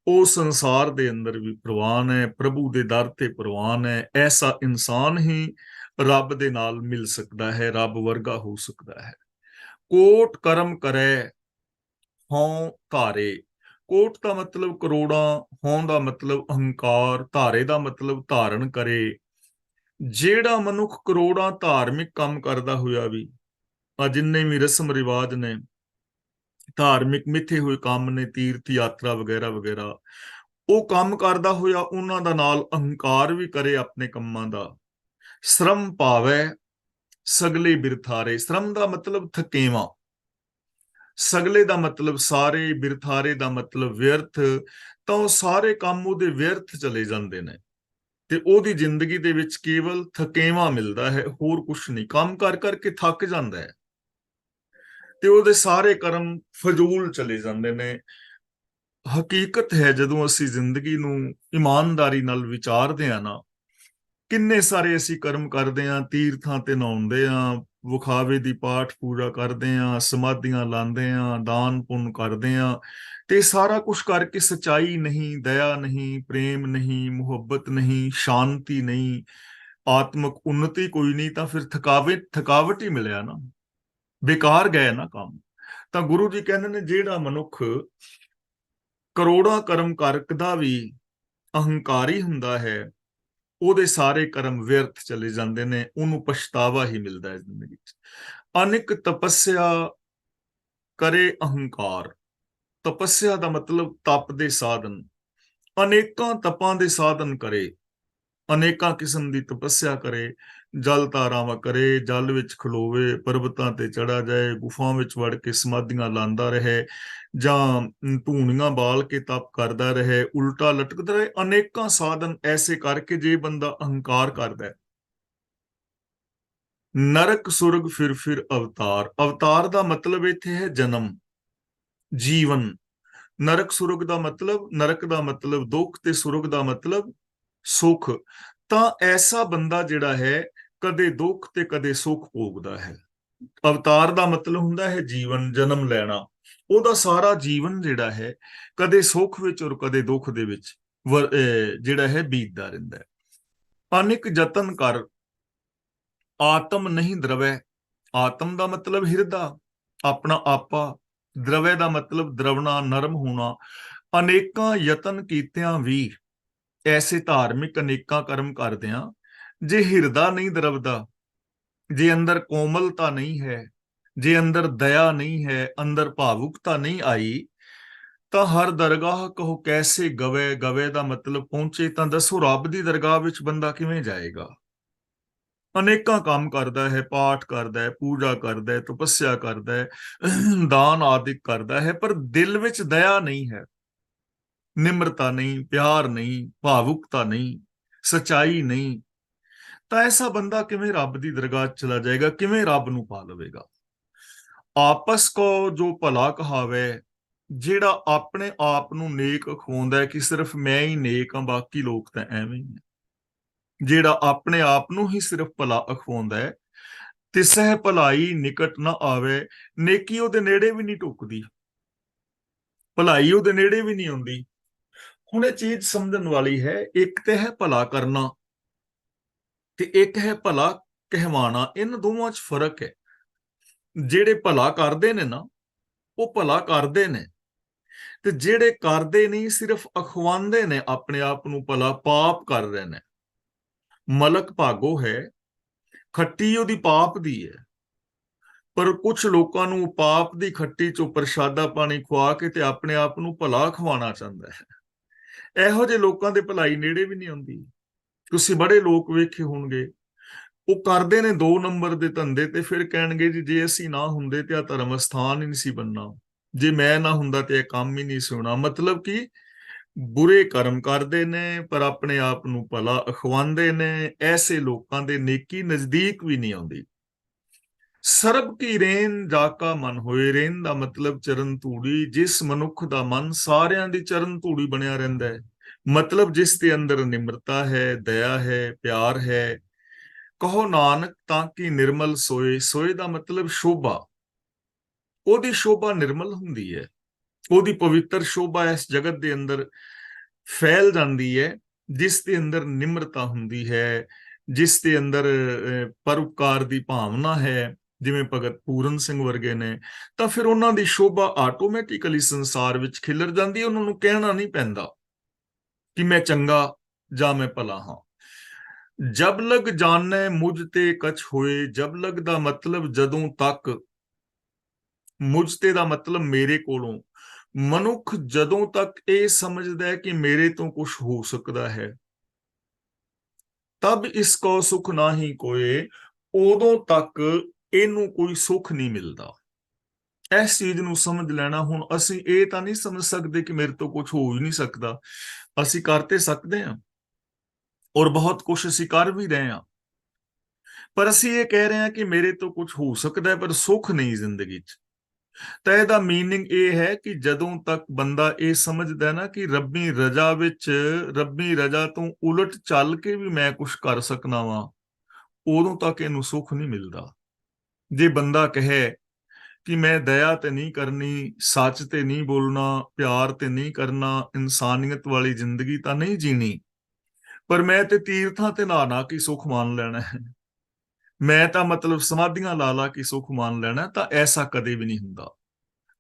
ਉਹ ਸੰਸਾਰ ਦੇ ਅੰਦਰ ਵੀ ਪ੍ਰਵਾਨ ਹੈ, ਪ੍ਰਭੂ ਦੇ ਦਰ ਤੇ ਪ੍ਰਵਾਨ ਹੈ। ਐਸਾ ਇਨਸਾਨ ਹੀ ਰੱਬ ਦੇ ਨਾਲ ਮਿਲ ਸਕਦਾ ਹੈ, ਰੱਬ ਵਰਗਾ ਹੋ ਸਕਦਾ ਹੈ। ਕੋਟ ਕਰਮ ਕਰੇ ਹਉ ਧਾਰੇ, ਕੋਟ ਦਾ ਮਤਲਬ ਕਰੋੜਾਂ, ਹਉ ਦਾ ਮਤਲਬ ਅਹੰਕਾਰ, ਧਾਰੇ ਦਾ ਮਤਲਬ ਧਾਰਨ ਕਰੇ। ਜਿਹੜਾ ਮਨੁੱਖ ਕਰੋੜਾਂ ਧਾਰਮਿਕ ਕੰਮ ਕਰਦਾ ਹੋਇਆ ਵੀ, ਆ ਜਿੰਨੇ ਵੀ ਰਸਮ ਰਿਵਾਜ ਨੇ, ਧਾਰਮਿਕ ਮਿੱਥੇ ਹੋਏ ਕੰਮ ਨੇ, ਤੀਰਥ ਯਾਤਰਾ ਵਗੈਰਾ ਵਗੈਰਾ, ਉਹ ਕੰਮ ਕਰਦਾ ਹੋਇਆ ਉਹਨਾਂ ਦਾ ਨਾਲ ਅਹੰਕਾਰ ਵੀ ਕਰੇ ਆਪਣੇ ਕੰਮਾਂ ਦਾ। ਸ਼ਰਮ ਭਾਵੈ ਸਗਲੇ ਬਿਰਥਾਰੇ, ਸ਼ਰਮ ਦਾ ਮਤਲਬ ਥਕੇਵਾਂ, ਸਗਲੇ ਦਾ ਮਤਲਬ ਸਾਰੇ, ਬਿਰਥਾਰੇ ਦਾ ਮਤਲਬ ਵਿਅਰਥ, ਤਾਂ ਉਹ ਸਾਰੇ ਕੰਮ ਉਹਦੇ ਵਿਅਰਥ ਚਲੇ ਜਾਂਦੇ ਨੇ ਤੇ ਉਹਦੀ ਜ਼ਿੰਦਗੀ ਦੇ ਵਿੱਚ ਕੇਵਲ ਥਕੇਵਾਂ ਮਿਲਦਾ ਹੈ, ਹੋਰ ਕੁਝ ਨਹੀਂ। ਕੰਮ ਕਰ ਕਰਕੇ ਥੱਕ ਜਾਂਦਾ ਹੈ ਤੇ ਉਹਦੇ ਸਾਰੇ ਕਰਮ ਫਜ਼ੂਲ ਚਲੇ ਜਾਂਦੇ ਨੇ। ਹਕੀਕਤ ਹੈ, ਜਦੋਂ ਅਸੀਂ ਜ਼ਿੰਦਗੀ ਨੂੰ ਇਮਾਨਦਾਰੀ ਨਾਲ ਵਿਚਾਰਦੇ ਹਾਂ ਨਾ, ਕਿੰਨੇ ਸਾਰੇ ਅਸੀਂ ਕਰਮ ਕਰਦੇ ਹਾਂ, ਤੀਰਥਾਂ ਤੇ ਨਹਾਉਂਦੇ ਹਾਂ, ਵਿਖਾਵੇ ਦੀ ਪਾਠ ਪੂਜਾ ਕਰਦੇ ਹਾਂ, ਸਮਾਧੀਆਂ ਲਾਉਂਦੇ ਹਾਂ, ਦਾਨ ਪੁੰਨ ਕਰਦੇ ਹਾਂ, ਤੇ ਸਾਰਾ ਕੁਝ ਕਰਕੇ ਸਚਾਈ ਨਹੀਂ, ਦਇਆ ਨਹੀਂ, ਪ੍ਰੇਮ ਨਹੀਂ, ਮੁਹੱਬਤ ਨਹੀਂ, ਸ਼ਾਂਤੀ ਨਹੀਂ, ਆਤਮਿਕ ਉન્નਤੀ ਕੋਈ ਨਹੀਂ, ਤਾਂ ਫਿਰ ਥਕਾਵਟ ਹੀ ਮਿਲਿਆ ਨਾ, ਬੇਕਾਰ ਗਏ ਨਾ ਕੰਮ। ਤਾਂ ਗੁਰੂ ਜੀ ਕਹਿੰਦੇ ਨੇ, ਜਿਹੜਾ ਮਨੁੱਖ ਕਰੋੜਾਂ ਕਰਮ ਕਰਦਾ ਵੀ ਅਹੰਕਾਰੀ ਹੁੰਦਾ ਹੈ, ਉਹਦੇ ਸਾਰੇ ਕਰਮ ਵਿਅਰਥ ਚਲੇ ਜਾਂਦੇ ਨੇ, ਉਹਨੂੰ ਪਛਤਾਵਾ ਹੀ ਮਿਲਦਾ ਹੈ ਜ਼ਿੰਦਗੀ 'ਚ। ਅਨਿਕ ਤਪੱਸਿਆ ਕਰੇ ਅਹੰਕਾਰ, ਤਪੱਸਿਆ ਦਾ ਮਤਲਬ ਤਪ ਦੇ ਸਾਧਨ, ਅਨੇਕਾਂ ਤਪਾਂ ਦੇ ਸਾਧਨ ਕਰੇ, ਅਨੇਕਾਂ ਕਿਸਮ ਦੀ ਤਪੱਸਿਆ ਕਰੇ, ਜਲ ਧਾਰਾਵਾਂ ਕਰੇ, ਜਲ ਵਿੱਚ ਖਲੋਵੇ, ਪਰਬਤਾਂ ਤੇ ਚੜਾ ਜਾਏ, ਗੁਫਾ ਵਿੱਚ ਵੜ ਕੇ ਸਮਾਧੀਆਂ ਲਾਉਂਦਾ ਰਹੇ, ਜਾਂ ਧੂਣੀਆਂ ਬਾਲ ਕੇ ਤਪ ਕਰਦਾ ਰਹੇ, ਉਲਟਾ ਲਟਕਦਾ ਰਹੇ, ਅਨੇਕਾਂ ਸਾਧਨ ਐਸੇ ਕਰਕੇ ਜੇ ਬੰਦਾ ਅਹੰਕਾਰ ਕਰਦਾ ਹੈ। ਨਰਕ ਸੁਰਗ ਫਿਰ ਅਵਤਾਰ, ਅਵਤਾਰ ਦਾ ਮਤਲਬ ਇੱਥੇ ਹੈ ਜਨਮ, ਜੀਵਨ। ਨਰਕ ਸੁਰਗ ਦਾ ਮਤਲਬ, ਨਰਕ ਦਾ ਮਤਲਬ ਦੁੱਖ ਤੇ ਸੁਰਗ ਦਾ ਮਤਲਬ ਸੁਖ। ਤਾਂ ਐਸਾ ਬੰਦਾ ਜਿਹੜਾ ਹੈ, ਕਦੇ ਦੁੱਖ ਤੇ ਕਦੇ ਸੁਖ ਭੋਗਦਾ ਹੈ। ਅਵਤਾਰ ਦਾ ਮਤਲਬ ਹੁੰਦਾ ਹੈ ਜੀਵਨ, ਜਨਮ ਲੈਣਾ। ਉਹਦਾ ਸਾਰਾ ਜੀਵਨ ਜਿਹੜਾ ਹੈ, ਕਦੇ ਸੁੱਖ ਵਿੱਚ ਔਰ ਕਦੇ ਦੁੱਖ ਦੇ ਵਿੱਚ ਜਿਹੜਾ ਹੈ ਬੀਤਦਾ ਰਹਿੰਦਾ ਹੈ। ਅਨਿਕ ਯਤਨ ਕਰ ਆਤਮ ਨਹੀਂ ਦਰਵੈ, ਆਤਮ ਦਾ ਮਤਲਬ ਹਿਰਦਾ, ਆਪਣਾ ਆਪਾ, ਦਰਵੈ ਦਾ ਮਤਲਬ ਦਰਵਣਾ, ਨਰਮ ਹੋਣਾ। ਅਨੇਕਾਂ ਯਤਨ ਕੀਤਿਆਂ ਵੀ, ਐਸੇ ਧਾਰਮਿਕ ਅਨੇਕਾਂ ਕਰਮ ਕਰਦਿਆਂ, ਜੇ ਹਿਰਦਾ ਨਹੀਂ ਦਰਵਦਾ, ਜੇ ਅੰਦਰ ਕੋਮਲਤਾ ਨਹੀਂ ਹੈ, ਜੇ ਅੰਦਰ ਦਇਆ ਨਹੀਂ ਹੈ, ਅੰਦਰ ਭਾਵੁਕਤਾ ਨਹੀਂ ਆਈ, ਤਾਂ ਹਰ ਦਰਗਾਹ ਕਹੋ ਕੈਸੇ ਗਵੇ, ਗਵੇ ਦਾ ਮਤਲਬ ਪਹੁੰਚੇ। ਤਾਂ ਦੱਸੋ ਰੱਬ ਦੀ ਦਰਗਾਹ ਵਿੱਚ ਬੰਦਾ ਕਿਵੇਂ ਜਾਏਗਾ? ਅਨੇਕਾਂ ਕੰਮ ਕਰਦਾ ਹੈ, ਪਾਠ ਕਰਦਾ ਹੈ, ਪੂਜਾ ਕਰਦਾ ਹੈ, ਤਪੱਸਿਆ ਕਰਦਾ ਹੈ, ਦਾਨ ਆਦਿਕ ਕਰਦਾ ਹੈ, ਪਰ ਦਿਲ ਵਿੱਚ ਦਇਆ ਨਹੀਂ ਹੈ, ਨਿਮਰਤਾ ਨਹੀਂ, ਪਿਆਰ ਨਹੀਂ, ਭਾਵੁਕਤਾ ਨਹੀਂ, ਸਚਾਈ ਨਹੀਂ। ਤਾਂ ਐਸਾ ਬੰਦਾ ਕਿਵੇਂ ਰੱਬ ਦੀ ਦਰਗਾਹ ਚਲਾ ਜਾਏਗਾ, ਕਿਵੇਂ ਰੱਬ ਨੂੰ ਪਾ ਲਵੇਗਾ? ਆਪਸ ਕੋ ਜੋ ਭਲਾ ਕਹਾਵੇ, ਜਿਹੜਾ ਆਪਣੇ ਆਪ ਨੂੰ ਨੇਕ ਅਖਵਾਉਂਦਾ ਹੈ ਕਿ ਸਿਰਫ ਮੈਂ ਹੀ ਨੇਕ ਹਾਂ, ਬਾਕੀ ਲੋਕ ਤਾਂ ਐਵੇਂ ਹੀ ਨੇ, ਜਿਹੜਾ ਆਪਣੇ ਆਪ ਨੂੰ ਹੀ ਸਿਰਫ ਭਲਾ ਅਖਵਾਉਂਦਾ ਹੈ, ਤਿਸਹਿ ਭਲਾਈ ਨਿਕਟ ਨਾ ਆਵੇ, ਨੇਕੀ ਉਹਦੇ ਨੇੜੇ ਵੀ ਨਹੀਂ ਢੁੱਕਦੀ, ਭਲਾਈ ਉਹਦੇ ਨੇੜੇ ਵੀ ਨਹੀਂ ਆਉਂਦੀ। ਹੁਣ ਇਹ ਚੀਜ਼ ਸਮਝਣ ਵਾਲੀ ਹੈ। ਇੱਕ ਤੇ ਹੈ ਭਲਾ ਕਰਨਾ ਤੇ ਇੱਕ ਹੈ ਭਲਾ ਕਹਿਵਾਣਾ। ਇਹਨਾਂ ਦੋਵਾਂ 'ਚ ਫਰਕ ਹੈ। ਜਿਹੜੇ ਭਲਾ ਕਰਦੇ ਨੇ ਨਾ, ਉਹ ਭਲਾ ਕਰਦੇ ਨੇ, ਤੇ ਜਿਹੜੇ ਕਰਦੇ ਨਹੀਂ, ਸਿਰਫ ਅਖਵਾਉਂਦੇ ਨੇ ਆਪਣੇ ਆਪ ਨੂੰ ਭਲਾ, ਪਾਪ ਕਰ ਰਹੇ ਨੇ। ਮਲਕ ਭਾਗੋ ਹੈ, ਖੱਟੀ ਉਹਦੀ ਪਾਪ ਦੀ ਹੈ, ਪਰ ਕੁਝ ਲੋਕਾਂ ਨੂੰ ਪਾਪ ਦੀ ਖੱਟੀ ਚੋਂ ਪ੍ਰਸ਼ਾਦਾ ਪਾਣੀ ਖਵਾ ਕੇ ਤੇ ਆਪਣੇ ਆਪ ਨੂੰ ਭਲਾ ਖਵਾਉਣਾ ਚਾਹੁੰਦਾ ਹੈ। ਇਹੋ ਜਿਹੇ ਲੋਕਾਂ ਦੇ ਭਲਾਈ ਨੇੜੇ ਵੀ ਨਹੀਂ ਆਉਂਦੀ। ਤੁਸੀਂ ਬੜੇ ਲੋਕ ਵੇਖੇ ਹੋਣਗੇ, ਉਹ ਕਰਦੇ ਨੇ 2 ਨੰਬਰ ਦੇ ਧੰਦੇ, ਤੇ ਫਿਰ ਕਹਿਣਗੇ ਜੀ ਜੇ ਅਸੀਂ ਨਾ ਹੁੰਦੇ ਤੇ ਆ ਧਰਮ ਸਥਾਨ ਹੀ ਨਹੀਂ ਸੀ ਬਣਨਾ, ਜੇ ਮੈਂ ਨਾ ਹੁੰਦਾ ਤੇ ਇਹ ਕੰਮ ਹੀ ਨਹੀਂ ਸੀ ਹੋਣਾ। ਮਤਲਬ ਕਿ ਬੁਰੇ ਕਰਮ ਕਰਦੇ ਨੇ ਪਰ ਆਪਣੇ ਆਪ ਨੂੰ ਭਲਾ ਅਖਵਾਉਂਦੇ ਨੇ। ਐਸੇ ਲੋਕਾਂ ਦੇ ਨੇਕੀ ਨਜ਼ਦੀਕ ਵੀ ਨਹੀਂ ਆਉਂਦੀ। ਸਰਬ ਕੀ ਰੇਨ ਜਾ ਕਾ ਮਨ ਹੋਏ। ਰੇਨ ਦਾ ਮਤਲਬ ਚਰਨ ਧੂੜੀ। ਜਿਸ ਮਨੁੱਖ ਦਾ ਮਨ ਸਾਰਿਆਂ ਦੀ ਚਰਨ ਧੂੜੀ ਬਣਿਆ ਰਹਿੰਦਾ ਹੈ, ਮਤਲਬ ਜਿਸ ਦੇ ਅੰਦਰ ਨਿਮਰਤਾ ਹੈ, ਦਇਆ ਹੈ, ਪਿਆਰ ਹੈ। ਕਹੋ ਨਾਨਕ ਤਾਂ ਕਿ ਨਿਰਮਲ ਸੋਏ। ਸੋਏ ਦਾ ਮਤਲਬ ਸ਼ੋਭਾ। ਉਹਦੀ ਸ਼ੋਭਾ ਨਿਰਮਲ ਹੁੰਦੀ ਹੈ, ਉਹਦੀ ਪਵਿੱਤਰ ਸ਼ੋਭਾ ਇਸ ਜਗਤ ਦੇ ਅੰਦਰ ਫੈਲ ਜਾਂਦੀ ਹੈ, ਜਿਸ ਦੇ ਅੰਦਰ ਨਿਮਰਤਾ ਹੁੰਦੀ ਹੈ, ਜਿਸ ਦੇ ਅੰਦਰ ਪਰਉਪਕਾਰ ਦੀ ਭਾਵਨਾ ਹੈ, ਜਿਵੇਂ ਭਗਤ ਪੂਰਨ ਸਿੰਘ ਵਰਗੇ ਨੇ। ਤਾਂ ਫਿਰ ਉਹਨਾਂ ਦੀ ਸ਼ੋਭਾ ਆਟੋਮੈਟਿਕਲੀ ਸੰਸਾਰ ਵਿੱਚ ਖਿਲਰ ਜਾਂਦੀ ਹੈ। ਉਹਨਾਂ ਨੂੰ ਕਹਿਣਾ ਨਹੀਂ ਪੈਂਦਾ ਕਿ ਮੈਂ ਚੰਗਾ ਜਾਂ ਮੈਂ ਭਲਾ ਹਾਂ। ਜਬ ਲਗ ਜਾਣੈ ਮੁਝ ਤੇ ਕਛ ਹੋਏ। ਜਬ ਲਗ ਦਾ ਮਤਲਬ ਜਦੋਂ ਤੱਕ, ਮੁਝ ਤੇ ਦਾ ਮਤਲਬ ਮੇਰੇ ਕੋਲੋਂ। ਮਨੁੱਖ ਜਦੋਂ ਤੱਕ ਇਹ ਸਮਝਦਾ ਹੈ ਕਿ ਮੇਰੇ ਤੋਂ ਕੁਝ ਹੋ ਸਕਦਾ ਹੈ, ਤਬ ਇਸ ਕੋ ਸੁਖ ਨਾਹੀ ਕੋਏ, ਉਦੋਂ ਤੱਕ ਇਹਨੂੰ ਕੋਈ ਸੁਖ ਨਹੀਂ ਮਿਲਦਾ। ਇਸ ਚੀਜ਼ ਨੂੰ ਸਮਝ ਲੈਣਾ। ਹੁਣ ਅਸੀਂ ਇਹ ਤਾਂ ਨਹੀਂ ਸਮਝ ਸਕਦੇ ਕਿ ਮੇਰੇ ਤੋਂ ਕੁਝ ਹੋ ਹੀ ਨਹੀਂ ਸਕਦਾ। ਅਸੀਂ ਕਰ ਤੇ ਸਕਦੇ ਹਾਂ, ਔਰ ਬਹੁਤ ਕੁਝ ਅਸੀਂ ਕਰ ਵੀ ਰਹੇ ਹਾਂ, ਪਰ ਅਸੀਂ ਇਹ ਕਹਿ ਰਹੇ ਹਾਂ ਕਿ ਮੇਰੇ ਤੋਂ ਕੁਝ ਹੋ ਸਕਦਾ ਹੈ, ਪਰ ਸੁੱਖ ਨਹੀਂ ਜ਼ਿੰਦਗੀ 'ਚ। ਤਾਂ ਇਹਦਾ ਮੀਨਿੰਗ ਇਹ ਹੈ ਕਿ ਜਦੋਂ ਤੱਕ ਬੰਦਾ ਇਹ ਸਮਝਦਾ ਨਾ ਕਿ ਰੱਬੀ ਰਜ਼ਾ ਵਿੱਚ, ਰੱਬੀ ਰਜ਼ਾ ਤੋਂ ਉਲਟ ਚੱਲ ਕੇ ਵੀ ਮੈਂ ਕੁਝ ਕਰ ਸਕਣਾ ਵਾਂ, ਉਦੋਂ ਤੱਕ ਇਹਨੂੰ ਸੁੱਖ ਨਹੀਂ ਮਿਲਦਾ। ਜੇ ਬੰਦਾ ਕਹੇ ਕਿ ਮੈਂ ਦਇਆ ਤੇ ਨਹੀਂ ਕਰਨੀ, ਸੱਚ ਤੇ ਨਹੀਂ ਬੋਲਣਾ, ਪਿਆਰ ਤੇ ਨਹੀਂ ਕਰਨਾ, ਇਨਸਾਨੀਅਤ ਵਾਲੀ ਜ਼ਿੰਦਗੀ ਤਾਂ ਨਹੀਂ ਜੀਣੀ, ਪਰ ਮੈਂ ਤੇ ਤੀਰਥਾਂ ਤੇ ਨਹਾ ਕੇ ਸੁੱਖ ਮੰਨ ਲੈਣਾ ਹੈ, ਮੈਂ ਤਾਂ ਮਤਲਬ ਸਮਾਧੀਆਂ ਲਾ ਲਾ ਕੇ ਸੁੱਖ ਮੰਨ ਲੈਣਾ, ਤਾਂ ਐਸਾ ਕਦੇ ਵੀ ਨਹੀਂ ਹੁੰਦਾ।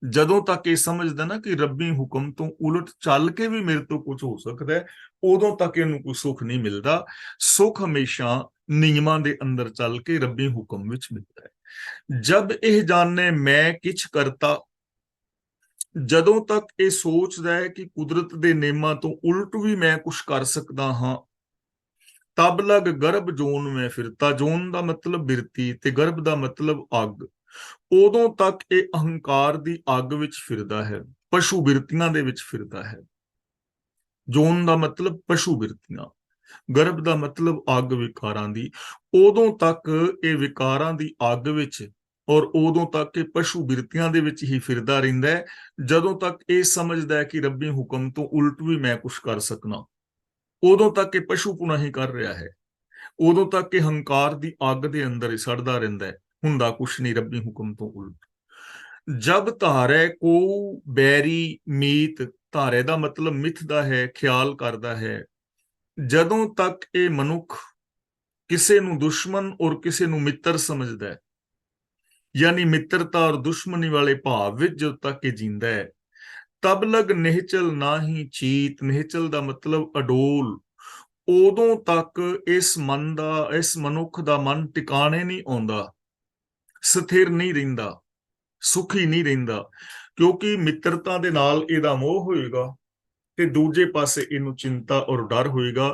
ਜਦੋਂ ਤੱਕ ਇਹ ਸਮਝਦਾ ਨਾ ਕਿ ਰੱਬੀ ਹੁਕਮ ਤੋਂ ਉਲਟ ਚੱਲ ਕੇ ਵੀ ਮੇਰੇ ਤੋਂ ਕੁਝ ਹੋ ਸਕਦਾ ਹੈ, ਉਦੋਂ ਤੱਕ ਇਹਨੂੰ ਕੋਈ ਸੁੱਖ ਨਹੀਂ ਮਿਲਦਾ। ਸੁੱਖ ਹਮੇਸ਼ਾ ਨਿਯਮਾਂ ਦੇ ਅੰਦਰ ਚੱਲ ਕੇ ਰੱਬੀ ਹੁਕਮ ਵਿੱਚ ਮਿਲਦਾ ਹੈ। ਜਦ ਇਹ ਜਾਣੇ ਮੈਂ ਕਿਛ ਕਰਤਾ, ਜਦੋਂ ਤੱਕ ਇਹ ਸੋਚਦਾ ਹੈ ਕਿ ਕੁਦਰਤ ਦੇ ਨਿਯਮਾਂ ਤੋਂ ਉਲਟ ਵੀ ਮੈਂ ਕੁਝ ਕਰ ਸਕਦਾ ਹਾਂ, ਤਬ ਲਗ ਗਰਭ ਜੋਨ ਮੈਂ ਫਿਰਤਾ। ਜੋਨ ਦਾ ਮਤਲਬ ਬਿਰਤੀ ਤੇ ਗਰਭ ਦਾ ਮਤਲਬ ਅੱਗ। ਉਦੋਂ ਤੱਕ ਇਹ ਅਹੰਕਾਰ ਦੀ ਅੱਗ ਵਿੱਚ ਫਿਰਦਾ ਹੈ, ਪਸ਼ੂ ਬਿਰਤੀਆਂ ਦੇ ਵਿੱਚ ਫਿਰਦਾ ਹੈ। ਜੋਨ ਦਾ ਮਤਲਬ ਪਸ਼ੂ ਬਿਰਤੀਆਂ, ਗਰਭ ਦਾ ਮਤਲਬ ਅੱਗ ਵਿਕਾਰਾਂ ਦੀ। ਉਦੋਂ ਤੱਕ ਇਹ ਵਿਕਾਰਾਂ ਦੀ ਅੱਗ ਵਿੱਚ, ਔਰ ਉਦੋਂ ਤੱਕ ਇਹ ਪਸ਼ੂ ਬਿਰਤੀਆਂ ਦੇ ਵਿੱਚ ਹੀ ਫਿਰਦਾ ਰਹਿੰਦਾ ਹੈ, ਜਦੋਂ ਤੱਕ ਇਹ ਸਮਝਦਾ ਹੈ ਕਿ ਰੱਬੀ ਹੁਕਮ ਤੋਂ ਉਲਟ ਵੀ ਮੈਂ ਕੁਝ ਕਰ ਸਕਣਾ। ਉਦੋਂ ਤੱਕ ਇਹ ਪਸ਼ੂਪੁਣਾ ਹੀ ਕਰ ਰਿਹਾ ਹੈ, ਉਦੋਂ ਤੱਕ ਇਹ ਹੰਕਾਰ ਦੀ ਅੱਗ ਦੇ ਅੰਦਰ ਹੀ ਸੜਦਾ ਰਹਿੰਦਾ ਹੈ, ਹੁੰਦਾ ਕੁਛ ਨਹੀਂ ਰੱਬੀ ਹੁਕਮ ਤੋਂ ਉਲਟ। ਜਬ ਧਾਰੈ ਕੋ ਬੈਰੀ ਮੀਤ। ਧਾਰੇ ਦਾ ਮਤਲਬ ਮਿੱਥਦਾ ਹੈ, ਖਿਆਲ ਕਰਦਾ ਹੈ। ਜਦੋਂ ਤੱਕ ਇਹ ਮਨੁੱਖ ਕਿਸੇ ਨੂੰ ਦੁਸ਼ਮਣ ਔਰ ਕਿਸੇ ਨੂੰ ਮਿੱਤਰ ਸਮਝਦਾ ਹੈ, ਯਾਨੀ ਮਿੱਤਰਤਾ ਔਰ ਦੁਸ਼ਮਣੀ ਵਾਲੇ ਭਾਵ ਵਿੱਚ ਜਦੋਂ ਤੱਕ ਇਹ ਜੀਂਦਾ ਹੈ, ਤਬ ਲਗ ਨਿਹਚਲ ਨਾਹੀ ਚੀਤ। ਨਿਹਚਲ ਦਾ ਮਤਲਬ ਅਡੋਲ। ਉਦੋਂ ਤੱਕ ਇਸ ਮਨ ਦਾ, ਇਸ ਮਨੁੱਖ ਦਾ ਮਨ ਟਿਕਾਣੇ ਨਹੀਂ ਆਉਂਦਾ, ਸਥਿਰ ਨਹੀਂ ਰਹਿੰਦਾ, ਸੁਖੀ ਨਹੀਂ ਰਹਿੰਦਾ, ਕਿਉਂਕਿ ਮਿੱਤਰਤਾ ਦੇ ਨਾਲ ਇਹਦਾ ਮੋਹ ਹੋਏਗਾ ਤੇ ਦੂਜੇ ਪਾਸੇ ਇਹਨੂੰ ਚਿੰਤਾ ਔਰ ਡਰ ਹੋਏਗਾ।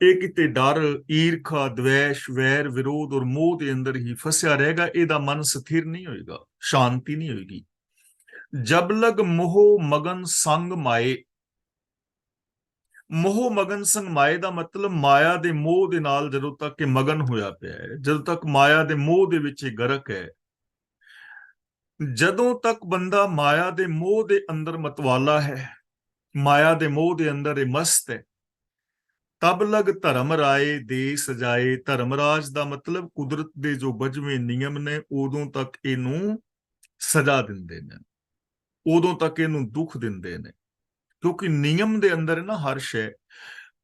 ਇਹ ਕਿਤੇ ਡਰ, ਈਰਖਾ, ਦਵੇਸ਼, ਵੈਰ, ਵਿਰੋਧ ਔਰ ਮੋਹ ਦੇ ਅੰਦਰ ਹੀ ਫਸਿਆ ਰਹੇਗਾ। ਇਹਦਾ ਮਨ ਸਥਿਰ ਨਹੀਂ ਹੋਏਗਾ, ਸ਼ਾਂਤੀ ਨਹੀਂ ਹੋਏਗੀ। ਜਬ ਲਗ ਮੋਹ ਮਗਨ ਸੰਗ ਮਾਏ। ਮੋਹ ਮਗਨ ਸੰਗ ਮਾਏ ਦਾ ਮਤਲਬ ਮਾਇਆ ਦੇ ਮੋਹ ਦੇ ਨਾਲ ਜਦੋਂ ਤੱਕ ਇਹ ਮਗਨ ਹੋਇਆ ਪਿਆ ਹੈ, ਜਦੋਂ ਤੱਕ ਮਾਇਆ ਦੇ ਮੋਹ ਦੇ ਵਿੱਚ ਇਹ ਗਰਕ ਹੈ, ਜਦੋਂ ਤੱਕ ਬੰਦਾ ਮਾਇਆ ਦੇ ਮੋਹ ਦੇ ਅੰਦਰ ਮਤਵਾਲਾ ਹੈ, ਮਾਇਆ ਦੇ ਮੋਹ ਦੇ ਅੰਦਰ ਇਹ ਮਸਤ ਹੈ, ਤਬ ਲਗ ਧਰਮ ਰਾਏ ਦੇ ਸਜਾਏ। ਧਰਮਰਾਜ ਦਾ ਮਤਲਬ ਕੁਦਰਤ ਦੇ ਜੋ ਬਜਵੇਂ ਨਿਯਮ ਨੇ, ਉਦੋਂ ਤੱਕ ਇਹਨੂੰ ਸਜ਼ਾ ਦਿੰਦੇ ਨੇ, ਉਦੋਂ ਤੱਕ ਇਹਨੂੰ ਦੁੱਖ ਦਿੰਦੇ ਨੇ। ਕਿਉਂਕਿ ਨਿਯਮ ਦੇ ਅੰਦਰ ਹੈ ਨਾ ਹਰ ਸ਼ੈ।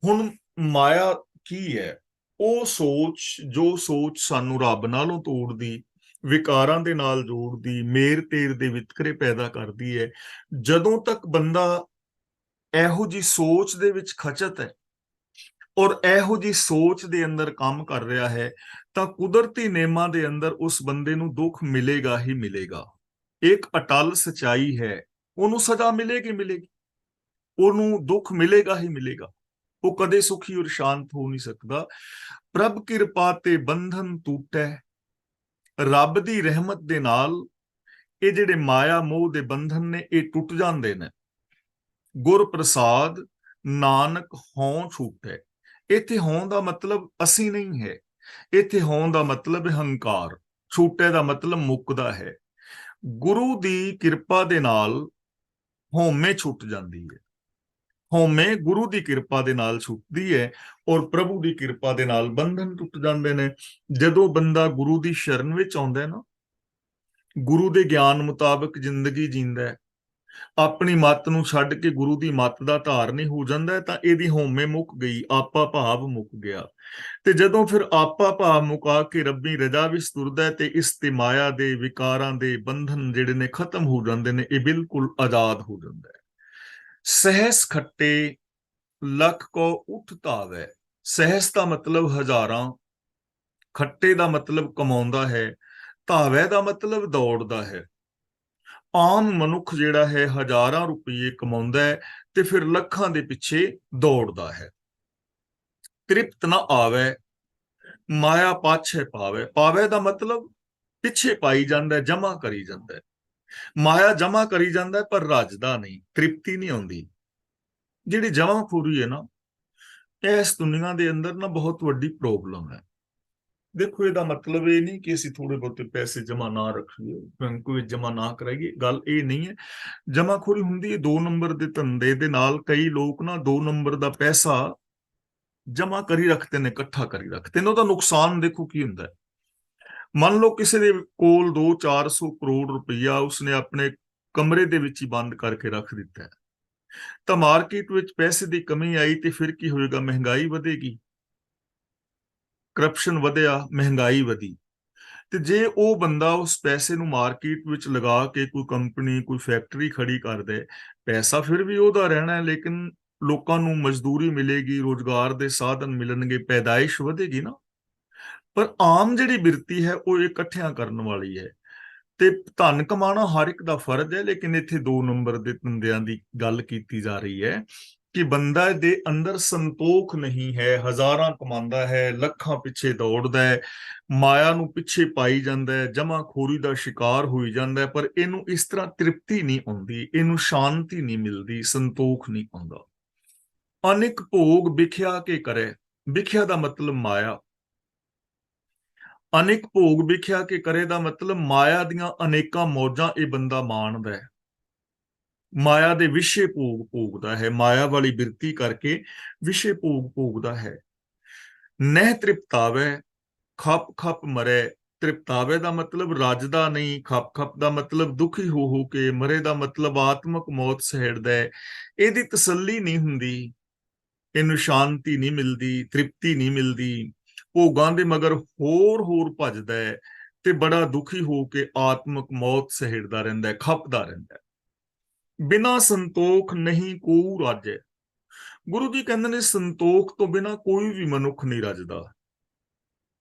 ਹੁਣ ਮਾਇਆ ਕੀ ਹੈ? ਉਹ ਸੋਚ, ਜੋ ਸੋਚ ਸਾਨੂੰ ਰੱਬ ਨਾਲੋਂ ਤੋੜਦੀ, ਵਿਕਾਰਾਂ ਦੇ ਨਾਲ ਜੋੜਦੀ, ਮੇਰ ਤੇਰ ਦੇ ਵਿਤਕਰੇ ਪੈਦਾ ਕਰਦੀ ਹੈ। ਜਦੋਂ ਤੱਕ ਬੰਦਾ ਇਹੋ ਜੀ ਸੋਚ ਦੇ ਵਿੱਚ ਖਚਤ ਹੈ ਔਰ ਇਹੋ ਜੀ ਸੋਚ ਦੇ ਅੰਦਰ ਕੰਮ ਕਰ ਰਿਹਾ ਹੈ, ਤਾਂ ਕੁਦਰਤੀ ਨਿਯਮਾਂ ਦੇ ਅੰਦਰ ਉਸ ਬੰਦੇ ਨੂੰ ਦੁੱਖ ਮਿਲੇਗਾ ਹੀ ਮਿਲੇਗਾ। ਇੱਕ ਅਟਲ ਸਚਾਈ ਹੈ, ਉਹਨੂੰ ਸਜ਼ਾ ਮਿਲੇਗੀ ਮਿਲੇਗੀ, ਉਹਨੂੰ ਦੁੱਖ ਮਿਲੇਗਾ ਹੀ ਮਿਲੇਗਾ। ਉਹ ਕਦੇ ਸੁਖੀ ਔਰ ਸ਼ਾਂਤ ਹੋ ਨਹੀਂ ਸਕਦਾ। ਪ੍ਰਭ ਕਿਰਪਾ ਤੇ ਬੰਧਨ ਟੂਟੈ। ਰੱਬ ਦੀ ਰਹਿਮਤ ਦੇ ਨਾਲ ਇਹ ਜਿਹੜੇ ਮਾਇਆ ਮੋਹ ਦੇ ਬੰਧਨ ਨੇ, ਇਹ ਟੁੱਟ ਜਾਂਦੇ ਨੇ। ਗੁਰ ਪ੍ਰਸਾਦ ਨਾਨਕ ਹਉ ਛੂਟੈ। ਇੱਥੇ ਹਉ ਦਾ ਮਤਲਬ ਅਸੀਂ ਨਹੀਂ ਹੈ, ਇੱਥੇ ਹਉ ਦਾ ਮਤਲਬ ਹੰਕਾਰ। ਛੂਟੈ ਦਾ ਮਤਲਬ ਮੁੱਕਦਾ ਹੈ। ਗੁਰੂ ਦੀ ਕਿਰਪਾ ਦੇ ਨਾਲ ਹਉਮੈ ਛੁੱਟ ਜਾਂਦੀ ਹੈ। ਹਉਮੈ ਗੁਰੂ ਦੀ ਕਿਰਪਾ ਦੇ ਨਾਲ ਛੁੱਟਦੀ ਹੈ ਔਰ ਪ੍ਰਭੂ ਦੀ ਕਿਰਪਾ ਦੇ ਨਾਲ ਬੰਧਨ ਟੁੱਟ ਜਾਂਦੇ ਨੇ। ਜਦੋਂ ਬੰਦਾ ਗੁਰੂ ਦੀ ਸ਼ਰਨ ਵਿੱਚ ਆਉਂਦਾ ਹੈ ਨਾ, ਗੁਰੂ ਦੇ ਗਿਆਨ ਮੁਤਾਬਕ ਜ਼ਿੰਦਗੀ ਜੀਂਦਾ ਹੈ, ਆਪਣੀ ਮੱਤ ਨੂੰ ਛੱਡ ਕੇ ਗੁਰੂ ਦੀ ਮੱਤ ਦਾ ਧਾਰਨੀ ਹੋ ਜਾਂਦਾ ਹੈ, ਤਾਂ ਇਹਦੀ ਹਉਮੈ ਮੁੱਕ ਗਈ, ਆਪਾ ਭਾਵ ਮੁੱਕ ਗਿਆ। ਤੇ ਜਦੋਂ ਫਿਰ ਆਪਾ ਭਾਵ ਮੁਕਾ ਕੇ ਰੱਬੀ ਰਜਾ ਵਿੱਚ ਤੁਰਦਾ, ਤੇ ਇਸ ਤੇ ਮਾਇਆ ਦੇ ਵਿਕਾਰਾਂ ਦੇ ਬੰਧਨ ਜਿਹੜੇ ਨੇ ਖਤਮ ਹੋ ਜਾਂਦੇ ਨੇ, ਇਹ ਬਿਲਕੁਲ ਆਜ਼ਾਦ ਹੋ ਜਾਂਦਾ ਹੈ। ਸਹਿਸ ਖੱਟੇ ਲੱਖ ਕੋ ਉਠ ਧਾਵੈ। ਸਹਿਸ ਦਾ ਮਤਲਬ ਹਜ਼ਾਰਾਂ, ਖੱਟੇ ਦਾ ਮਤਲਬ ਕਮਾਉਂਦਾ ਹੈ, ਧਾਵੈ ਦਾ ਮਤਲਬ ਦੌੜਦਾ ਹੈ। ਆਮ ਮਨੁੱਖ ਜਿਹੜਾ ਹੈ ਹਜ਼ਾਰਾਂ ਰੁਪਏ ਕਮਾਉਂਦਾ ਹੈ ਤੇ ਫਿਰ ਲੱਖਾਂ ਦੇ ਪਿੱਛੇ ਦੌੜਦਾ ਹੈ। ਤ੍ਰਿਪਤ ਨਾ ਆਵੇ, ਮਾਇਆ ਪਾਛੇ ਪਾਵੇ। ਪਾਵੇ ਦਾ ਮਤਲਬ ਪਿੱਛੇ ਪਾਈ ਜਾਂਦਾ, ਜਮਾ ਕਰੀ ਜਾਂਦਾ। ਮਾਇਆ ਜਮਾ ਕਰੀ ਜਾਂਦਾ ਪਰ ਰੱਜਦਾ ਨਹੀਂ, ਤ੍ਰਿਪਤੀ ਨਹੀਂ ਆਉਂਦੀ। ਜਿਹੜੀ ਜਮਾਖੋਰੀ ਹੈ ਨਾ, ਇਸ ਦੁਨੀਆ ਦੇ ਅੰਦਰ ਨਾ ਬਹੁਤ ਵੱਡੀ ਪ੍ਰੋਬਲਮ ਹੈ। ਦੇਖੋ, ਇਹਦਾ ਮਤਲਬ ਇਹ ਨਹੀਂ ਕਿ ਅਸੀਂ ਥੋੜੇ ਬਹੁਤੇ ਪੈਸੇ ਜਮਾ ਨਾ ਰੱਖੀਏ, ਬੈਂਕ ਵਿੱਚ ਜਮਾ ਨਾ ਕਰਾਈਏ, ਗੱਲ ਇਹ ਨਹੀਂ ਹੈ। ਜਮਾਖੋਰੀ ਹੁੰਦੀ ਹੈ 2 ਨੰਬਰ ਦੇ ਧੰਦੇ ਦੇ ਨਾਲ। ਕਈ ਲੋਕ ਨਾ 2 ਨੰਬਰ ਦਾ ਪੈਸਾ ਜਮਾ ਕਰੀ ਰੱਖਦੇ ਨੇ, ਇਕੱਠਾ ਕਰੀ ਰੱਖਦੇ ਨੇ। ਉਹਦਾ ਨੁਕਸਾਨ ਦੇਖੋ ਕੀ ਹੁੰਦਾ ਹੈ। ਮੰਨ ਲਓ ਕਿਸੇ ਦੇ ਕੋਲ 200-400 ਕਰੋੜ ਰੁਪਈਆ ਉਸਨੇ ਆਪਣੇ ਕਮਰੇ ਦੇ ਵਿੱਚ ਹੀ ਬੰਦ ਕਰਕੇ ਰੱਖ ਦਿੱਤਾ ਹੈ, ਤਾਂ ਮਾਰਕੀਟ ਵਿੱਚ ਪੈਸੇ ਦੀ ਕਮੀ ਆਈ ਤੇ ਫਿਰ ਕੀ ਹੋਏਗਾ? ਮਹਿੰਗਾਈ ਵਧੇਗੀ, ਕਰਪਸ਼ਨ ਵਧਿਆ, ਮਹਿੰਗਾਈ ਵਧੀ। ਤੇ ਜੇ ਉਹ ਬੰਦਾ ਉਸ ਪੈਸੇ ਨੂੰ ਮਾਰਕੀਟ ਵਿੱਚ ਲਗਾ ਕੇ ਕੋਈ ਕੰਪਨੀ, ਕੋਈ ਫੈਕਟਰੀ ਖੜੀ ਕਰ ਦੇ, ਪੈਸਾ ਫਿਰ ਵੀ ਉਹਦਾ ਰਹਿਣਾ ਹੈ, ਲੇਕਿਨ ਲੋਕਾਂ ਨੂੰ ਮਜ਼ਦੂਰੀ ਮਿਲੇਗੀ, ਰੋਜ਼ਗਾਰ ਦੇ ਸਾਧਨ ਮਿਲਣਗੇ, ਪੈਦਾਇਸ਼ ਵਧੇਗੀ ਨਾ। ਪਰ ਆਮ ਜਿਹੜੀ ਬਿਰਤੀ ਹੈ ਉਹ ਇਕੱਠਿਆਂ ਕਰਨ ਵਾਲੀ ਹੈ। ਤੇ ਧਨ ਕਮਾਉਣਾ ਹਰ ਇੱਕ ਦਾ ਫਰਜ਼ ਹੈ, ਲੇਕਿਨ ਇੱਥੇ 2 ਨੰਬਰ ਦੇ ਧੰਦਿਆਂ ਦੀ ਗੱਲ ਕੀਤੀ ਜਾ ਰਹੀ ਹੈ ਕਿ ਬੰਦਾ ਦੇ ਅੰਦਰ ਸੰਤੋਖ ਨਹੀਂ ਹੈ। ਹਜ਼ਾਰਾਂ ਕਮਾਉਂਦਾ ਹੈ, ਲੱਖਾਂ ਪਿੱਛੇ ਦੌੜਦਾ ਹੈ, ਮਾਇਆ ਨੂੰ ਪਿੱਛੇ ਪਾਈ ਜਾਂਦਾ ਹੈ, ਜਮਾਖੋਰੀ ਦਾ ਸ਼ਿਕਾਰ ਹੋਈ ਜਾਂਦਾ ਹੈ, ਪਰ ਇਹਨੂੰ ਇਸ ਤਰ੍ਹਾਂ ਤ੍ਰਿਪਤੀ ਨਹੀਂ ਆਉਂਦੀ, ਇਹਨੂੰ ਸ਼ਾਂਤੀ ਨਹੀਂ ਮਿਲਦੀ, ਸੰਤੋਖ ਨਹੀਂ ਆਉਂਦਾ। ਅਨੇਕ ਭੋਗ ਵਿਖਿਆ ਕੇ ਕਰੇ। ਵਿਖਿਆ ਦਾ ਮਤਲਬ ਮਾਇਆ। ਅਨੇਕ ਭੋਗ ਵਿਖਿਆ ਕੇ ਕਰੇ ਦਾ ਮਤਲਬ ਮਾਇਆ ਦੀਆਂ ਅਨੇਕਾਂ ਮੌਜਾਂ ਇਹ ਬੰਦਾ ਮਾਣਦਾ ਹੈ, ਮਾਇਆ ਦੇ ਵਿਸ਼ੇ ਭੋਗ ਭੋਗਦਾ ਹੈ, ਮਾਇਆ ਵਾਲੀ ਬਿਰਤੀ ਕਰਕੇ ਵਿਸ਼ੇ ਭੋਗ ਭੋਗਦਾ ਹੈ। ਨਹਿ ਤ੍ਰਿਪਤਾਵੇ, ਖਪ ਖਪ ਮਰੇ। ਤ੍ਰਿਪਤਾਵੇ ਦਾ ਮਤਲਬ ਰੱਜਦਾ ਨਹੀਂ, ਖਪ ਖਪ ਦਾ ਮਤਲਬ ਦੁਖੀ ਹੋ ਕੇ, ਮਰੇ ਦਾ ਮਤਲਬ ਆਤਮਕ ਮੌਤ ਸਹਿੜਦਾ ਹੈ। ਇਹਦੀ ਤਸੱਲੀ ਨਹੀਂ ਹੁੰਦੀ, ਇਹਨੂੰ ਸ਼ਾਂਤੀ ਨਹੀਂ ਮਿਲਦੀ, ਤ੍ਰਿਪਤੀ ਨਹੀਂ ਮਿਲਦੀ। ਭੋਗਾਂ ਦੇ ਮਗਰ ਹੋਰ ਭੱਜਦਾ ਹੈ ਤੇ ਬੜਾ ਦੁਖੀ ਹੋ ਕੇ ਆਤਮਕ ਮੌਤ ਸਹਿੜਦਾ ਰਹਿੰਦਾ ਹੈ, ਖਪਦਾ ਰਹਿੰਦਾ ਹੈ। ਬਿਨਾਂ ਸੰਤੋਖ ਨਹੀਂ ਕੋ ਰਾਜੈ। ਗੁਰੂ ਜੀ ਕਹਿੰਦੇ ਨੇ ਸੰਤੋਖ ਤੋਂ ਬਿਨਾਂ ਕੋਈ ਵੀ ਮਨੁੱਖ ਨਹੀਂ ਰੱਜਦਾ,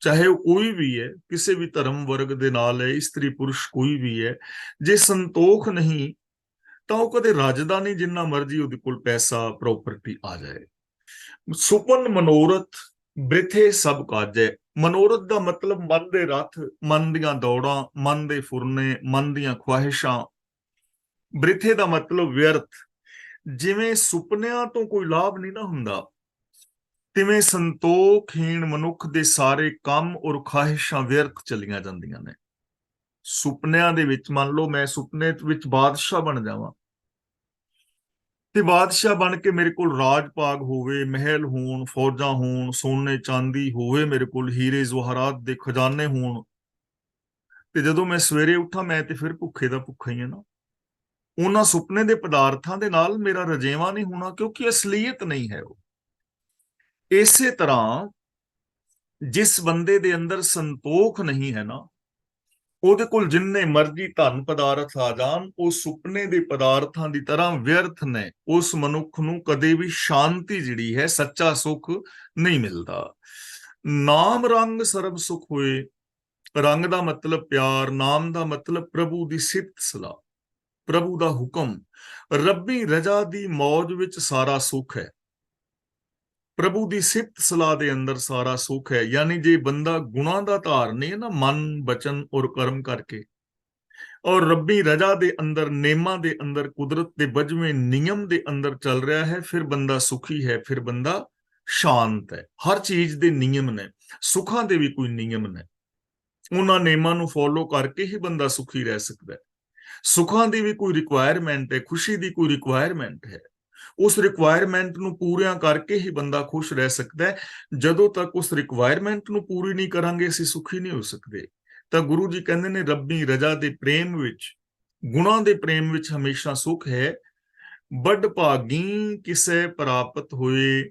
ਚਾਹੇ ਉਹ ਕੋਈ ਵੀ ਹੈ, ਕਿਸੇ ਵੀ ਧਰਮ ਵਰਗ ਦੇ ਨਾਲ ਹੈ, ਇਸਤਰੀ ਪੁਰਸ਼ ਕੋਈ ਵੀ ਹੈ। ਜੇ ਸੰਤੋਖ ਨਹੀਂ ਤਾਂ ਉਹ ਕਦੇ ਰੱਜਦਾ ਨਹੀਂ, ਜਿੰਨਾ ਮਰਜ਼ੀ ਉਹਦੇ ਕੋਲ ਪੈਸਾ, ਪ੍ਰਾਪਰਟੀ ਆ ਜਾਏ। ਸੁਪਨ ਮਨੋਰਥ ਬ੍ਰਿਥੇ ਸਭ ਕਾਜੈ। ਮਨੋਰਥ ਦਾ ਮਤਲਬ ਮਨ ਦੇ ਰਥ, ਮਨ ਦੀਆਂ ਦੌੜਾਂ, ਮਨ ਦੇ ਫੁਰਨੇ, ਮਨ ਦੀਆਂ ਖੁਆਇਸ਼ਾਂ। ਬ੍ਰਿਥੇ ਦਾ ਮਤਲਬ ਵਿਅਰਥ। ਜਿਵੇਂ ਸੁਪਨਿਆਂ ਤੋਂ ਕੋਈ ਲਾਭ ਨਹੀਂ ਨਾ ਹੁੰਦਾ, ਤਿਵੇਂ ਸੰਤੋਖਹੀਣ ਮਨੁੱਖ ਦੇ ਸਾਰੇ ਕੰਮ ਔਰ ਖੁਆਇਸ਼ਾਂ ਵਿਅਰਥ ਚਲੀਆਂ ਜਾਂਦੀਆਂ ਨੇ। ਸੁਪਨਿਆਂ ਦੇ ਵਿੱਚ ਮੰਨ ਲਓ ਮੈਂ ਸੁਪਨੇ ਵਿੱਚ ਬਾਦਸ਼ਾਹ ਬਣ ਜਾਵਾਂ, ਤੇ ਬਾਦਸ਼ਾਹ ਬਣ ਕੇ ਮੇਰੇ ਕੋਲ ਰਾਜ ਭਾਗ ਹੋਵੇ, ਮਹਿਲ ਹੋਣ, ਫੌਜਾਂ ਹੋਣ, ਸੋਨੇ ਚਾਂਦੀ ਹੋਵੇ, ਮੇਰੇ ਕੋਲ ਹੀਰੇ ਜਵਾਹਰਾਤ ਦੇ ਖਜ਼ਾਨੇ ਹੋਣ, ਤੇ ਜਦੋਂ ਮੈਂ ਸਵੇਰੇ ਉੱਠਾਂ ਮੈਂ ਤੇ ਫਿਰ ਭੁੱਖੇ ਦਾ ਭੁੱਖਾ ਹੀ ਹਾਂ ਨਾ। ਉਹਨਾਂ ਸੁਪਨੇ ਦੇ ਪਦਾਰਥਾਂ ਦੇ ਨਾਲ ਮੇਰਾ ਰਜੇਵਾਂ ਨਹੀਂ ਹੋਣਾ, ਕਿਉਂਕਿ ਅਸਲੀਅਤ ਨਹੀਂ ਹੈ ਉਹ। ਇਸੇ ਤਰ੍ਹਾਂ ਜਿਸ ਬੰਦੇ ਦੇ ਅੰਦਰ ਸੰਤੋਖ ਨਹੀਂ ਹੈ ਨਾ, ਉਹਦੇ ਕੋਲ ਜਿੰਨੇ ਮਰਜ਼ੀ ਧਨ ਪਦਾਰਥ ਆ ਜਾਣ, ਉਹ ਸੁਪਨੇ ਦੇ ਪਦਾਰਥਾਂ ਦੀ ਤਰ੍ਹਾਂ ਵਿਅਰਥ ਨੇ। ਉਸ ਮਨੁੱਖ ਨੂੰ ਕਦੇ ਵੀ ਸ਼ਾਂਤੀ ਜਿਹੜੀ ਹੈ, ਸੱਚਾ ਸੁੱਖ ਨਹੀਂ ਮਿਲਦਾ। ਨਾਮ ਰੰਗ ਸਰਬ ਸੁਖ ਹੋਏ। ਰੰਗ ਦਾ ਮਤਲਬ ਪਿਆਰ, ਨਾਮ ਦਾ ਮਤਲਬ ਪ੍ਰਭੂ ਦੀ ਸਿਫਤ ਸਲਾਹ, ਪ੍ਰਭੂ ਦਾ ਹੁਕਮ। ਰੱਬੀ ਰਜ਼ਾ ਦੀ ਮੌਜ ਵਿੱਚ ਸਾਰਾ ਸੁੱਖ ਹੈ। ਪ੍ਰਭੂ ਦੀ ਸਿਫਤ ਸਲਾਹ ਦੇ ਅੰਦਰ ਸਾਰਾ ਸੁੱਖ ਹੈ। ਯਾਨੀ ਜੇ ਬੰਦਾ ਗੁਣਾਂ ਦਾ ਧਾਰਨੀ ਹੈ ਨਾ, ਮਨ ਬਚਨ ਔਰ ਕਰਮ ਕਰਕੇ, ਔਰ ਰੱਬੀ ਰਜ਼ਾ ਦੇ ਅੰਦਰ, ਨੇਮਾਂ ਦੇ ਅੰਦਰ, ਕੁਦਰਤ ਦੇ ਬਜਵੇਂ ਨਿਯਮ ਦੇ ਅੰਦਰ ਚੱਲ ਰਿਹਾ ਹੈ, ਫਿਰ ਬੰਦਾ ਸੁਖੀ ਹੈ, ਫਿਰ ਬੰਦਾ ਸ਼ਾਂਤ ਹੈ। ਹਰ ਚੀਜ਼ ਦੇ ਨਿਯਮ ਨੇ, ਸੁੱਖਾਂ ਦੇ ਵੀ ਕੋਈ ਨਿਯਮ ਨੇ। ਉਹਨਾਂ ਨੇਮਾਂ ਨੂੰ ਫੋਲੋ ਕਰਕੇ ਹੀ ਬੰਦਾ ਸੁਖੀ ਰਹਿ ਸਕਦਾ ਹੈ। ਸੁੱਖਾਂ ਦੀ ਵੀ ਕੋਈ ਰਿਕੁਆਇਰਮੈਂਟ ਹੈ, ਖੁਸ਼ੀ ਦੀ ਕੋਈ ਰਿਕੁਆਇਰਮੈਂਟ ਹੈ। ਉਸ ਰਿਕੁਆਇਰਮੈਂਟ ਨੂੰ ਪੂਰੀਆਂ ਕਰਕੇ ਹੀ ਬੰਦਾ ਖੁਸ਼ ਰਹਿ ਸਕਦਾ ਹੈ। ਜਦੋਂ ਤੱਕ ਉਸ ਰਿਕੁਆਇਰਮੈਂਟ ਨੂੰ ਪੂਰੀ ਨਹੀਂ ਕਰਾਂਗੇ, ਅਸੀਂ ਸੁਖੀ ਨਹੀਂ ਹੋ ਸਕਦੇ। ਤਾਂ ਗੁਰੂ ਜੀ ਕਹਿੰਦੇ ਨੇ, ਰੱਬੀ ਰਜ਼ਾ ਦੇ ਪ੍ਰੇਮ ਵਿੱਚ, ਗੁਣਾਂ ਦੇ ਪ੍ਰੇਮ ਵਿੱਚ ਹਮੇਸ਼ਾ ਸੁਖ ਹੈ। ਵੱਡ ਭਾਗੀ ਕਿਸੇ ਪ੍ਰਾਪਤ ਹੋਏ।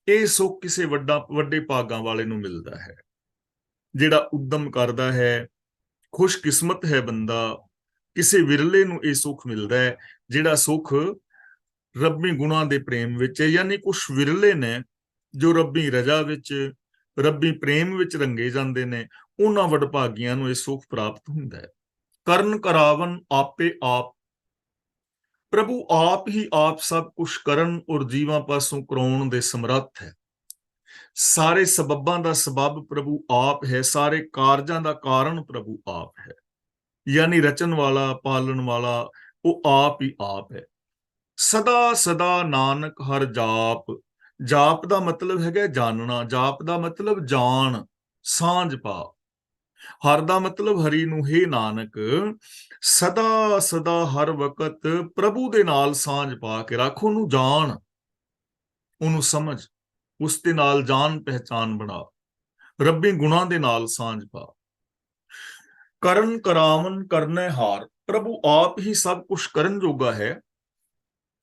ਇਹ ਸੁਖ ਕਿਸੇ ਵੱਡੇ ਭਾਗਾਂ ਵਾਲੇ ਨੂੰ ਮਿਲਦਾ ਹੈ। ਜਿਹੜਾ ਉਦਮ ਕਰਦਾ ਹੈ, ਖੁਸ਼ਕਿਸਮਤ ਹੈ ਬੰਦਾ, ਕਿਸੇ ਵਿਰਲੇ ਨੂੰ ਇਹ ਸੁਖ ਮਿਲਦਾ ਹੈ। ਜਿਹੜਾ ਸੁਖ ਰੱਬੀ ਗੁਣਾਂ ਦੇ ਪ੍ਰੇਮ ਵਿੱਚ ਹੈ। ਯਾਨੀ ਕੁਝ ਵਿਰਲੇ ਨੇ ਜੋ ਰੱਬੀ ਰਜ਼ਾ ਵਿੱਚ, ਰੱਬੀ ਪ੍ਰੇਮ ਵਿੱਚ ਰੰਗੇ ਜਾਂਦੇ ਨੇ। ਉਹਨਾਂ ਵਡਭਾਗੀਆਂ ਨੂੰ ਇਹ ਸੁਖ ਪ੍ਰਾਪਤ ਹੁੰਦਾ ਹੈ। ਕਰਨ ਕਰਾਵਨ ਆਪੇ ਆਪ। ਪ੍ਰਭੂ ਆਪ ਹੀ ਆਪ ਸਭ ਕੁਝ ਕਰਨ ਔਰ ਜੀਵਾਂ ਪਾਸੋਂ ਕਰਾਉਣ ਦੇ ਸਮਰੱਥ ਹੈ। ਸਾਰੇ ਸਬੱਬਾਂ ਦਾ ਸਬੱਬ ਪ੍ਰਭੂ ਆਪ ਹੈ। ਸਾਰੇ ਕਾਰਜਾਂ ਦਾ ਕਾਰਨ ਪ੍ਰਭੂ ਆਪ ਹੈ। ਯਾਨੀ ਰਚਨ ਵਾਲਾ, ਪਾਲਣ ਵਾਲਾ, ਉਹ ਆਪ ਹੀ ਆਪ ਹੈ। ਸਦਾ ਸਦਾ ਨਾਨਕ ਹਰ ਜਾਪ। ਜਾਪ ਦਾ ਮਤਲਬ ਹੈਗਾ ਜਾਣਨਾ, ਜਾਪ ਦਾ ਮਤਲਬ ਜਾਣ, ਸਾਂਝ ਪਾ। ਹਰ ਦਾ ਮਤਲਬ ਹਰੀ ਨੂੰ, ਹੈ ਨਾਨਕ ਸਦਾ ਸਦਾ ਹਰ ਵਕਤ ਪ੍ਰਭੂ ਦੇ ਨਾਲ ਸਾਂਝ ਪਾ ਕੇ ਰੱਖ। ਉਹਨੂੰ ਜਾਣ, ਉਹਨੂੰ ਸਮਝ, ਉਸ ਦੇ ਨਾਲ ਜਾਣ ਪਹਿਚਾਨ ਬਣਾ। ਰੱਬੀ ਗੁਣਾਂ ਦੇ ਨਾਲ ਸਾਂਝ ਪਾ। ਕਰਨ ਕਰਾਵਨ ਕਰਨੇ ਹਾਰ। ਪ੍ਰਭੂ ਆਪ ਹੀ ਸਭ ਕੁਝ ਕਰਨ ਜੋਗਾ ਹੈ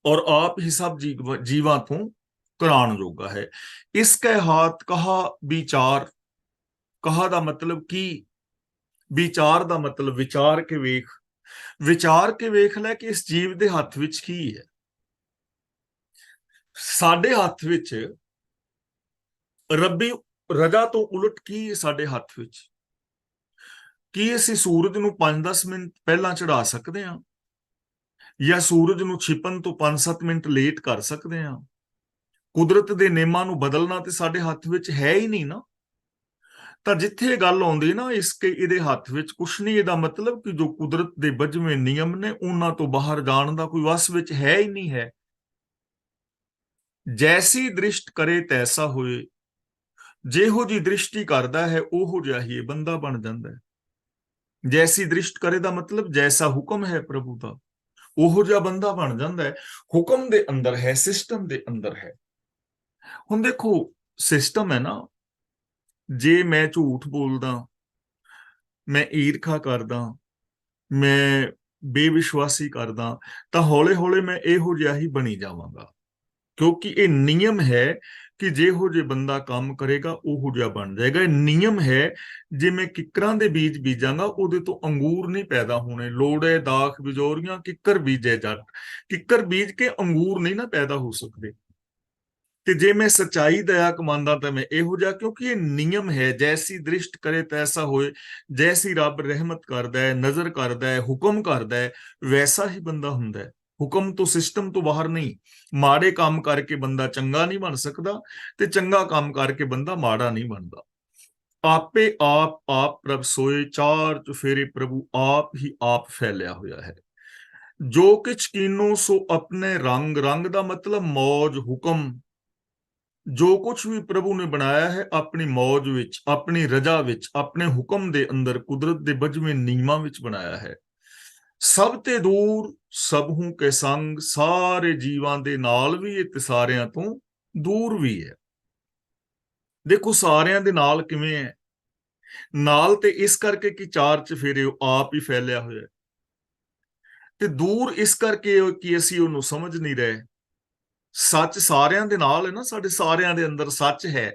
ਔਰ ਆਪ ਹੀ ਸਭ ਜੀਵਾਂ ਤੋਂ ਕਰਾਉਣ ਜੋਗਾ ਹੈ। ਇਸ ਕੈ ਹਾਥ ਕਹਾ ਵਿਚਾਰ। ਕਹਾ ਦਾ ਮਤਲਬ ਕੀ, ਵਿਚਾਰ ਦਾ ਮਤਲਬ ਵਿਚਾਰ ਕੇ ਵੇਖ। ਵਿਚਾਰ ਕੇ ਵੇਖ ਲੈ ਕਿ ਇਸ ਜੀਵ ਦੇ ਹੱਥ ਵਿੱਚ ਕੀ ਹੈ। ਸਾਡੇ ਹੱਥ ਵਿੱਚ ਰੱਬੀ ਰਜ਼ਾ ਤੋਂ ਉਲਟ ਕੀ ਹੈ? ਸਾਡੇ ਹੱਥ ਵਿੱਚ ਕੀ ਅਸੀਂ ਸੂਰਜ ਨੂੰ 5-10 ਮਿੰਟ ਪਹਿਲਾਂ ਚੜਾ ਸਕਦੇ ਹਾਂ, ਜਾਂ ਸੂਰਜ ਨੂੰ ਛਿਪਣ ਤੋਂ 5-7 ਮਿੰਟ ਲੇਟ ਕਰ ਸਕਦੇ ਹਾਂ? ਕੁਦਰਤ ਦੇ ਨਿਯਮਾਂ ਨੂੰ ਬਦਲਣਾ ਤੇ ਸਾਡੇ ਹੱਥ ਵਿੱਚ ਹੈ ਹੀ ਨਹੀਂ ਨਾ। ਤਾਂ ਜਿੱਥੇ ਗੱਲ ਆਉਂਦੀ ਨਾ, ਇਹਦੇ ਹੱਥ ਵਿੱਚ ਕੁਛ ਨਹੀਂ, ਇਹਦਾ ਮਤਲਬ ਕਿ ਜੋ ਕੁਦਰਤ ਦੇ ਬਜਵੇਂ ਨਿਯਮ ਨੇ, ਉਹਨਾਂ ਤੋਂ ਬਾਹਰ ਜਾਣ ਦਾ ਕੋਈ ਵਸ ਵਿੱਚ ਹੈ ਹੀ ਨਹੀਂ ਹੈ। ਜੈਸੀ ਦ੍ਰਿਸ਼ਟ ਕਰੇ ਤੈਸਾ ਹੋਏ। ਜਿਹੋ ਜੀ ਦ੍ਰਿਸ਼ਟੀ ਕਰਦਾ ਹੈ, ਉਹੋ ਜਿਹਾ ਹੀ ਬੰਦਾ ਬਣ ਜਾਂਦਾ ਹੈ। ਜੈਸੀ ਦ੍ਰਿਸ਼ਟ ਕਰੇ ਦਾ ਮਤਲਬ ਜੈਸਾ ਹੁਕਮ ਹੈ ਪ੍ਰਭੂ ਦਾ, ਉਹੋ ਜਿਹਾ ਬੰਦਾ ਬਣ ਜਾਂਦਾ ਹੈ। ਹੁਕਮ ਦੇ ਅੰਦਰ ਹੈ, ਸਿਸਟਮ ਦੇ ਅੰਦਰ ਹੈ। ਹੁਣ ਦੇਖੋ, ਸਿਸਟਮ ਹੈ ਨਾ, ਜੇ ਮੈਂ ਝੂਠ ਬੋਲਦਾ, ਮੈਂ ਈਰਖਾ ਕਰਦਾ, ਮੈਂ ਬੇਵਿਸ਼ਵਾਸੀ ਕਰਦਾ, ਤਾਂ ਹੌਲੇ ਹੌਲੇ ਮੈਂ ਇਹੋ ਜਿਹਾ ਹੀ ਬਣੀ ਜਾਵਾਂਗਾ। ਕਿਉਂਕਿ ਇਹ ਨਿਯਮ ਹੈ ਕਿ ਜਿਹੋ ਜੇ ਬੰਦਾ ਕੰਮ ਕਰੇਗਾ, ਉਹੋ ਜਿਹਾ ਬਣ ਜਾਏਗਾ। ਇਹ ਨਿਯਮ ਹੈ, ਜੇ ਮੈਂ ਕਿੱਕਰਾਂ ਦੇ ਬੀਜ ਬੀਜਾਂਗਾ, ਉਹਦੇ ਤੋਂ ਅੰਗੂਰ ਨਹੀਂ ਪੈਦਾ ਹੋਣੇ। ਲੋੜੇ ਦਾਖ ਬਿਜੋਰੀਆਂ ਕਿੱਕਰ ਬੀਜੇ ਜੱਟ। ਕਿੱਕਰ ਬੀਜ ਕੇ ਅੰਗੂਰ ਨਹੀਂ ਨਾ ਪੈਦਾ ਹੋ ਸਕਦੇ। ਤੇ ਜੇ ਮੈਂ ਸੱਚਾਈ ਦਇਆ ਕਮਾਂਦਾ ਤਾਂ ਮੈਂ ਇਹੋ ਜਿਹਾ, ਕਿਉਂਕਿ ਇਹ ਨਿਯਮ ਹੈ। ਜੈਸੀ ਦ੍ਰਿਸ਼ਟ ਕਰੇ ਤੈਸਾ ਹੋਏ। ਜੈਸੀ ਰੱਬ ਰਹਿਮਤ ਕਰਦਾ ਹੈ, ਨਜ਼ਰ ਕਰਦਾ ਹੈ, ਹੁਕਮ ਕਰਦਾ ਹੈ, ਵੈਸਾ ਹੀ ਬੰਦਾ ਹੁੰਦਾ ਹੈ। ਹੁਕਮ ਤੋਂ, ਸਿਸਟਮ ਤੋਂ ਬਾਹਰ ਨਹੀਂ। ਮਾੜੇ ਕੰਮ ਕਰਕੇ ਬੰਦਾ ਚੰਗਾ ਨਹੀਂ ਬਣ ਸਕਦਾ, ਤੇ ਚੰਗਾ ਕੰਮ ਕਰਕੇ ਬੰਦਾ ਮਾੜਾ ਨਹੀਂ ਬਣਦਾ। ਆਪੇ ਆਪ ਆਪ ਪ੍ਰਭ ਸੋਏ। ਚਾਰ ਚੁਫੇਰੇ ਪ੍ਰਭੂ ਆਪ ਹੀ ਆਪ ਫੈਲਿਆ ਹੋਇਆ ਹੈ। ਜੋ ਕਿਛ ਕੀਨੋ ਸੋ ਆਪਣੇ ਰੰਗ। ਰੰਗ ਦਾ ਮਤਲਬ ਮੌਜ, ਹੁਕਮ। ਜੋ ਕੁਝ ਵੀ ਪ੍ਰਭੂ ਨੇ ਬਣਾਇਆ ਹੈ, ਆਪਣੀ ਮੌਜ ਵਿੱਚ, ਆਪਣੀ ਰਜ਼ਾ ਵਿੱਚ, ਆਪਣੇ ਹੁਕਮ ਦੇ ਅੰਦਰ, ਕੁਦਰਤ ਦੇ ਬਜਵੇਂ ਨਿਯਮਾਂ ਵਿੱਚ ਬਣਾਇਆ ਹੈ। ਸਭ ਤੇ ਦੂਰ ਸਭੂ ਕੇ ਸੰਗ। ਸਾਰੇ ਜੀਵਾਂ ਦੇ ਨਾਲ ਵੀ ਹੈ ਤੇ ਸਾਰਿਆਂ ਤੋਂ ਦੂਰ ਵੀ ਹੈ। ਦੇਖੋ, ਸਾਰਿਆਂ ਦੇ ਨਾਲ ਕਿਵੇਂ ਹੈ? ਨਾਲ ਤੇ ਇਸ ਕਰਕੇ ਕਿ ਚਾਰ ਚਫੇਰੇ ਉਹ ਆਪ ਹੀ ਫੈਲਿਆ ਹੋਇਆ ਹੈ। ਤੇ ਦੂਰ ਇਸ ਕਰਕੇ ਕਿ ਅਸੀਂ ਉਹਨੂੰ ਸਮਝ ਨਹੀਂ ਰਹੇ। ਸੱਚ ਸਾਰਿਆਂ ਦੇ ਨਾਲ ਹੈ ਨਾ, ਸਾਡੇ ਸਾਰਿਆਂ ਦੇ ਅੰਦਰ ਸੱਚ ਹੈ,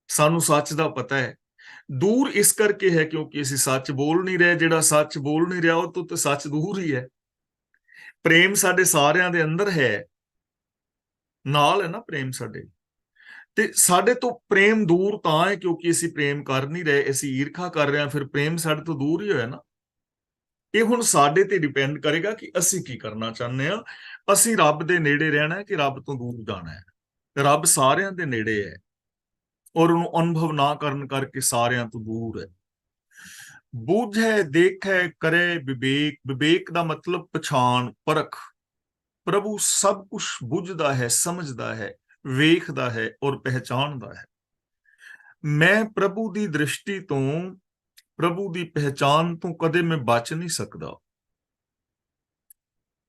ਸਾਨੂੰ ਸੱਚ ਦਾ ਪਤਾ ਹੈ। ਦੂਰ ਇਸ ਕਰਕੇ ਹੈ ਕਿਉਂਕਿ ਅਸੀਂ ਸੱਚ ਬੋਲ ਨਹੀਂ ਰਹੇ। ਜਿਹੜਾ ਸੱਚ ਬੋਲ ਨਹੀਂ ਰਿਹਾ ਉਹ ਤੋਂ ਤੇ ਸੱਚ ਦੂਰ ਹੀ ਹੈ। ਪ੍ਰੇਮ ਸਾਡੇ ਸਾਰਿਆਂ ਦੇ ਅੰਦਰ ਹੈ, ਨਾਲ ਹੈ ਨਾ ਪ੍ਰੇਮ ਸਾਡੇ। ਤੇ ਸਾਡੇ ਤੋਂ ਪ੍ਰੇਮ ਦੂਰ ਤਾਂ ਹੈ ਕਿਉਂਕਿ ਅਸੀਂ ਪ੍ਰੇਮ ਕਰ ਨਹੀਂ ਰਹੇ, ਅਸੀਂ ਈਰਖਾ ਕਰ ਰਹੇ ਹਾਂ, ਫਿਰ ਪ੍ਰੇਮ ਸਾਡੇ ਤੋਂ ਦੂਰ ਹੀ ਹੋਇਆ ਨਾ। ਇਹ ਹੁਣ ਸਾਡੇ ਤੇ ਡਿਪੈਂਡ ਕਰੇਗਾ ਕਿ ਅਸੀਂ ਕੀ ਕਰਨਾ ਚਾਹੁੰਦੇ ਹਾਂ। ਅਸੀਂ ਰੱਬ ਦੇ ਨੇੜੇ ਰਹਿਣਾ ਹੈ ਕਿ ਰੱਬ ਤੋਂ ਦੂਰ ਜਾਣਾ ਹੈ। ਰੱਬ ਸਾਰਿਆਂ ਦੇ ਨੇੜੇ ਹੈ ਔਰ ਉਹਨੂੰ ਅਨੁਭਵ ਨਾ ਕਰਨ ਕਰਕੇ ਸਾਰਿਆਂ ਤੋਂ ਦੂਰ ਹੈ। ਬੂਝੈ ਦੇਖੈ ਕਰੇ ਵਿਵੇਕ। ਵਿਵੇਕ ਦਾ ਮਤਲਬ ਪਛਾਣ, ਪਰਖ। ਪ੍ਰਭੂ ਸਭ ਕੁਝ ਬੁੱਝਦਾ ਹੈ, ਸਮਝਦਾ ਹੈ, ਵੇਖਦਾ ਹੈ ਔਰ ਪਹਿਚਾਣਦਾ ਹੈ। ਮੈਂ ਪ੍ਰਭੂ ਦੀ ਦ੍ਰਿਸ਼ਟੀ ਤੋਂ, ਪ੍ਰਭੂ ਦੀ ਪਹਿਚਾਣ ਤੋਂ ਕਦੇ ਮੈਂ ਬਚ ਨਹੀਂ ਸਕਦਾ।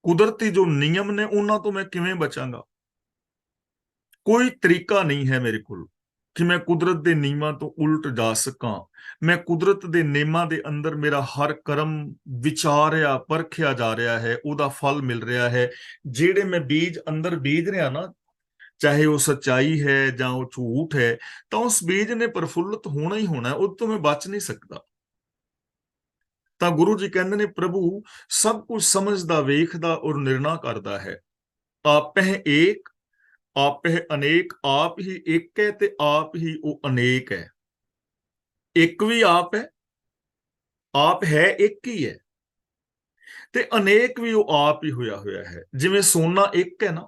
ਕੁਦਰਤੀ ਜੋ ਨਿਯਮ ਨੇ ਉਹਨਾਂ ਤੋਂ ਮੈਂ ਕਿਵੇਂ ਬਚਾਂਗਾ? ਕੋਈ ਤਰੀਕਾ ਨਹੀਂ ਹੈ ਮੇਰੇ ਕੋਲ ਕਿ ਮੈਂ ਕੁਦਰਤ ਦੇ ਨਿਯਮਾਂ ਤੋਂ ਉਲਟ ਜਾ ਸਕਾਂ। ਮੈਂ ਕੁਦਰਤ ਦੇ ਨਿਯਮਾਂ ਦੇ ਅੰਦਰ ਮੇਰਾ ਹਰ ਕਰਮ ਵਿਚਾਰਿਆ, ਪਰਖਿਆ ਜਾ ਰਿਹਾ ਹੈ, ਉਹਦਾ ਫਲ ਮਿਲ ਰਿਹਾ ਹੈ। ਜਿਹੜੇ ਮੈਂ ਬੀਜ ਅੰਦਰ ਬੀਜ ਰਿਹਾ ਨਾ, ਚਾਹੇ ਉਹ ਸੱਚਾਈ ਹੈ ਜਾਂ ਉਹ ਝੂਠ ਹੈ, ਤਾਂ ਉਸ ਬੀਜ ਨੇ ਪ੍ਰਫੁੱਲਤ ਹੋਣਾ ਹੀ ਹੋਣਾ, ਉਹ ਤੋਂ ਮੈਂ ਬਚ ਨਹੀਂ ਸਕਦਾ। ਤਾਂ ਗੁਰੂ ਜੀ ਕਹਿੰਦੇ ਨੇ ਪ੍ਰਭੂ ਸਭ ਕੁਝ ਸਮਝਦਾ, ਵੇਖਦਾ ਔਰ ਨਿਰਣਾ ਕਰਦਾ ਹੈ। ਆਪਹਿ ਏਕ ਆਪਹਿ ਅਨੇਕ। ਆਪ ਹੀ ਇੱਕ ਹੈ ਤੇ ਆਪ ਹੀ ਉਹ ਅਨੇਕ ਹੈ। ਇੱਕ ਵੀ ਆਪ ਹੈ, ਆਪ ਹੈ ਇੱਕ ਹੀ ਹੈ, ਤੇ ਅਨੇਕ ਵੀ ਉਹ ਆਪ ਹੀ ਹੋਇਆ ਹੋਇਆ ਹੈ। ਜਿਵੇਂ ਸੋਨਾ ਇੱਕ ਹੈ ਨਾ,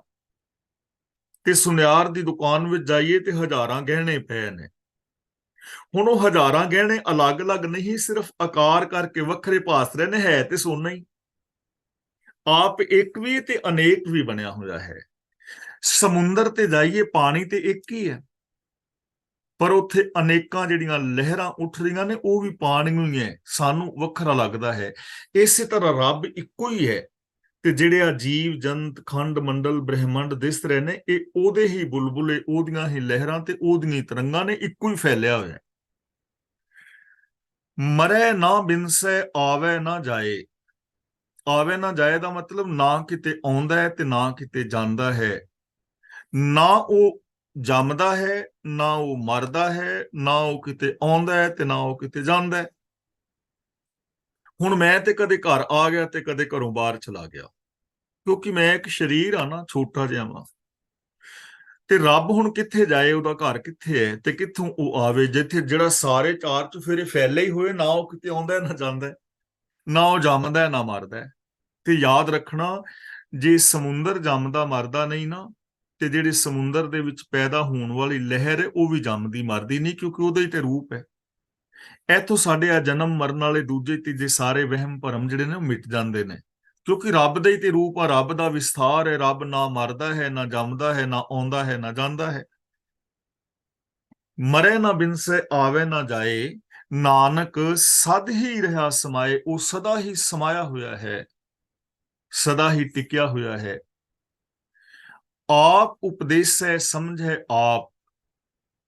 ਤੇ ਸੁਨਿਆਰ ਦੀ ਦੁਕਾਨ ਵਿੱਚ ਜਾਈਏ ਤੇ ਹਜ਼ਾਰਾਂ ਗਹਿਣੇ ਪਏ ਨੇ। ਹੁਣ ਉਹ ਹਜ਼ਾਰਾਂ ਗਹਿਣੇ ਅਲੱਗ-ਅਲੱਗ ਨਹੀਂ, ਸਿਰਫ ਆਕਾਰ ਕਰਕੇ ਵੱਖਰੇ ਭਾਸ ਰਹੇ ਨੇ, ਹੈ ਤੇ ਸੋਨਾ ਹੀ। ਆਪ ਇੱਕ ਵੀ ਤੇ ਅਨੇਕ ਵੀ ਬਣਿਆ ਹੋਇਆ ਹੈ। ਸਮੁੰਦਰ ਤੇ ਜਾਈਏ, ਪਾਣੀ ਤੇ ਇੱਕ ਹੀ ਹੈ, ਪਰ ਉੱਥੇ ਅਨੇਕਾਂ ਜਿਹੜੀਆਂ ਲਹਿਰਾਂ ਉੱਠ ਰਹੀਆਂ ਨੇ, ਉਹ ਵੀ ਪਾਣੀ ਨੂੰ ਹੀ ਹੈ, ਸਾਨੂੰ ਵੱਖਰਾ ਲੱਗਦਾ ਹੈ। ਇਸੇ ਤਰ੍ਹਾਂ ਰੱਬ ਇੱਕੋ ਹੀ ਹੈ, ਤੇ ਜਿਹੜੇ ਆ ਜੀਵ ਜੰਤ, ਖੰਡ ਮੰਡਲ, ਬ੍ਰਹਿਮੰਡ ਦਿਸ ਰਹੇ ਨੇ, ਇਹ ਉਹਦੇ ਹੀ ਬੁਲਬੁਲੇ, ਉਹਦੀਆਂ ਹੀ ਲਹਿਰਾਂ ਤੇ ਉਹਦੀਆਂ ਹੀ ਤਰੰਗਾਂ ਨੇ, ਇੱਕੋ ਹੀ ਫੈਲਿਆ ਹੋਇਆ। ਮਰੈ ਨਾ ਬਿਨਸੈ ਆਵੈ ਨਾ ਜਾਏ। ਆਵੇ ਨਾ ਜਾਏ ਦਾ ਮਤਲਬ ਨਾ ਕਿਤੇ ਆਉਂਦਾ ਹੈ ਤੇ ਨਾ ਕਿਤੇ ਜਾਂਦਾ ਹੈ। ਨਾ ਉਹ ਜੰਮਦਾ ਹੈ, ਨਾ ਉਹ ਮਰਦਾ ਹੈ, ਨਾ ਉਹ ਕਿਤੇ ਆਉਂਦਾ ਹੈ ਤੇ ਨਾ ਉਹ ਕਿਤੇ ਜਾਂਦਾ ਹੈ। ਹੁਣ ਮੈਂ ਤੇ ਕਦੇ ਘਰ ਆ ਗਿਆ ਤੇ ਕਦੇ ਘਰੋਂ ਬਾਹਰ ਚਲਾ ਗਿਆ, ਕਿਉਂਕਿ ਮੈਂ ਇੱਕ ਸਰੀਰ ਆ ਨਾ, ਛੋਟਾ ਜਿਹਾ ਵਾਂ। ਤੇ ਰੱਬ ਹੁਣ ਕਿੱਥੇ ਜਾਏ? ਉਹਦਾ ਘਰ ਕਿੱਥੇ ਹੈ ਤੇ ਕਿੱਥੋਂ ਉਹ ਆਵੇ? ਜਿੱਥੇ ਜਿਹੜਾ ਸਾਰੇ ਚਾਰ ਚੁਫੇਰੇ ਫੈਲੇ ਹੀ ਹੋਏ, ਨਾ ਉਹ ਕਿਤੇ ਆਉਂਦਾ ਨਾ ਜਾਂਦਾ, ਨਾ ਉਹ ਜੰਮਦਾ ਨਾ ਮਰਦਾ। ਤੇ ਯਾਦ ਰੱਖਣਾ, ਜੇ ਸਮੁੰਦਰ ਜੰਮਦਾ ਮਰਦਾ ਨਹੀਂ ਨਾ, ਤੇ ਜਿਹੜੇ ਸਮੁੰਦਰ ਦੇ ਵਿੱਚ ਪੈਦਾ ਹੋਣ ਵਾਲੀ ਲਹਿਰ ਹੈ ਉਹ ਵੀ ਜੰਮਦੀ ਮਰਦੀ ਨਹੀਂ, ਕਿਉਂਕਿ ਉਹਦਾ ਹੀ ਤੇ ਰੂਪ ਹੈ। ਇੱਥੋਂ ਸਾਡੇ ਆ ਜਨਮ ਮਰਨ ਵਾਲੇ ਦੂਜੇ ਤੀਜੇ ਸਾਰੇ ਵਹਿਮ ਭਰਮ ਜਿਹੜੇ ਨੇ ਉਹ ਮਿਟ ਜਾਂਦੇ ਨੇ, ਕਿਉਂਕਿ ਰੱਬ ਦਾ ਹੀ ਤੇ ਰੂਪ ਆ, ਰੱਬ ਦਾ ਵਿਸਥਾਰ ਹੈ। ਰੱਬ ਨਾ ਮਰਦਾ ਹੈ, ਨਾ ਜੰਮਦਾ ਹੈ, ਨਾ ਆਉਂਦਾ ਹੈ, ਨਾ ਜਾਂਦਾ ਹੈ। ਮਰੇ ਨਾ ਬਿਨਸੈ ਆਵੇ ਨਾ ਜਾਏ, ਨਾਨਕ ਸਦ ਹੀ ਰਿਹਾ ਸਮਾਏ। ਉਹ ਸਦਾ ਹੀ ਸਮਾਇਆ ਹੋਇਆ ਹੈ, ਸਦਾ ਹੀ ਟਿਕਿਆ ਹੋਇਆ ਹੈ। ਆਪ ਉਪਦੇਸੈ ਸਮਝੈ ਆਪ।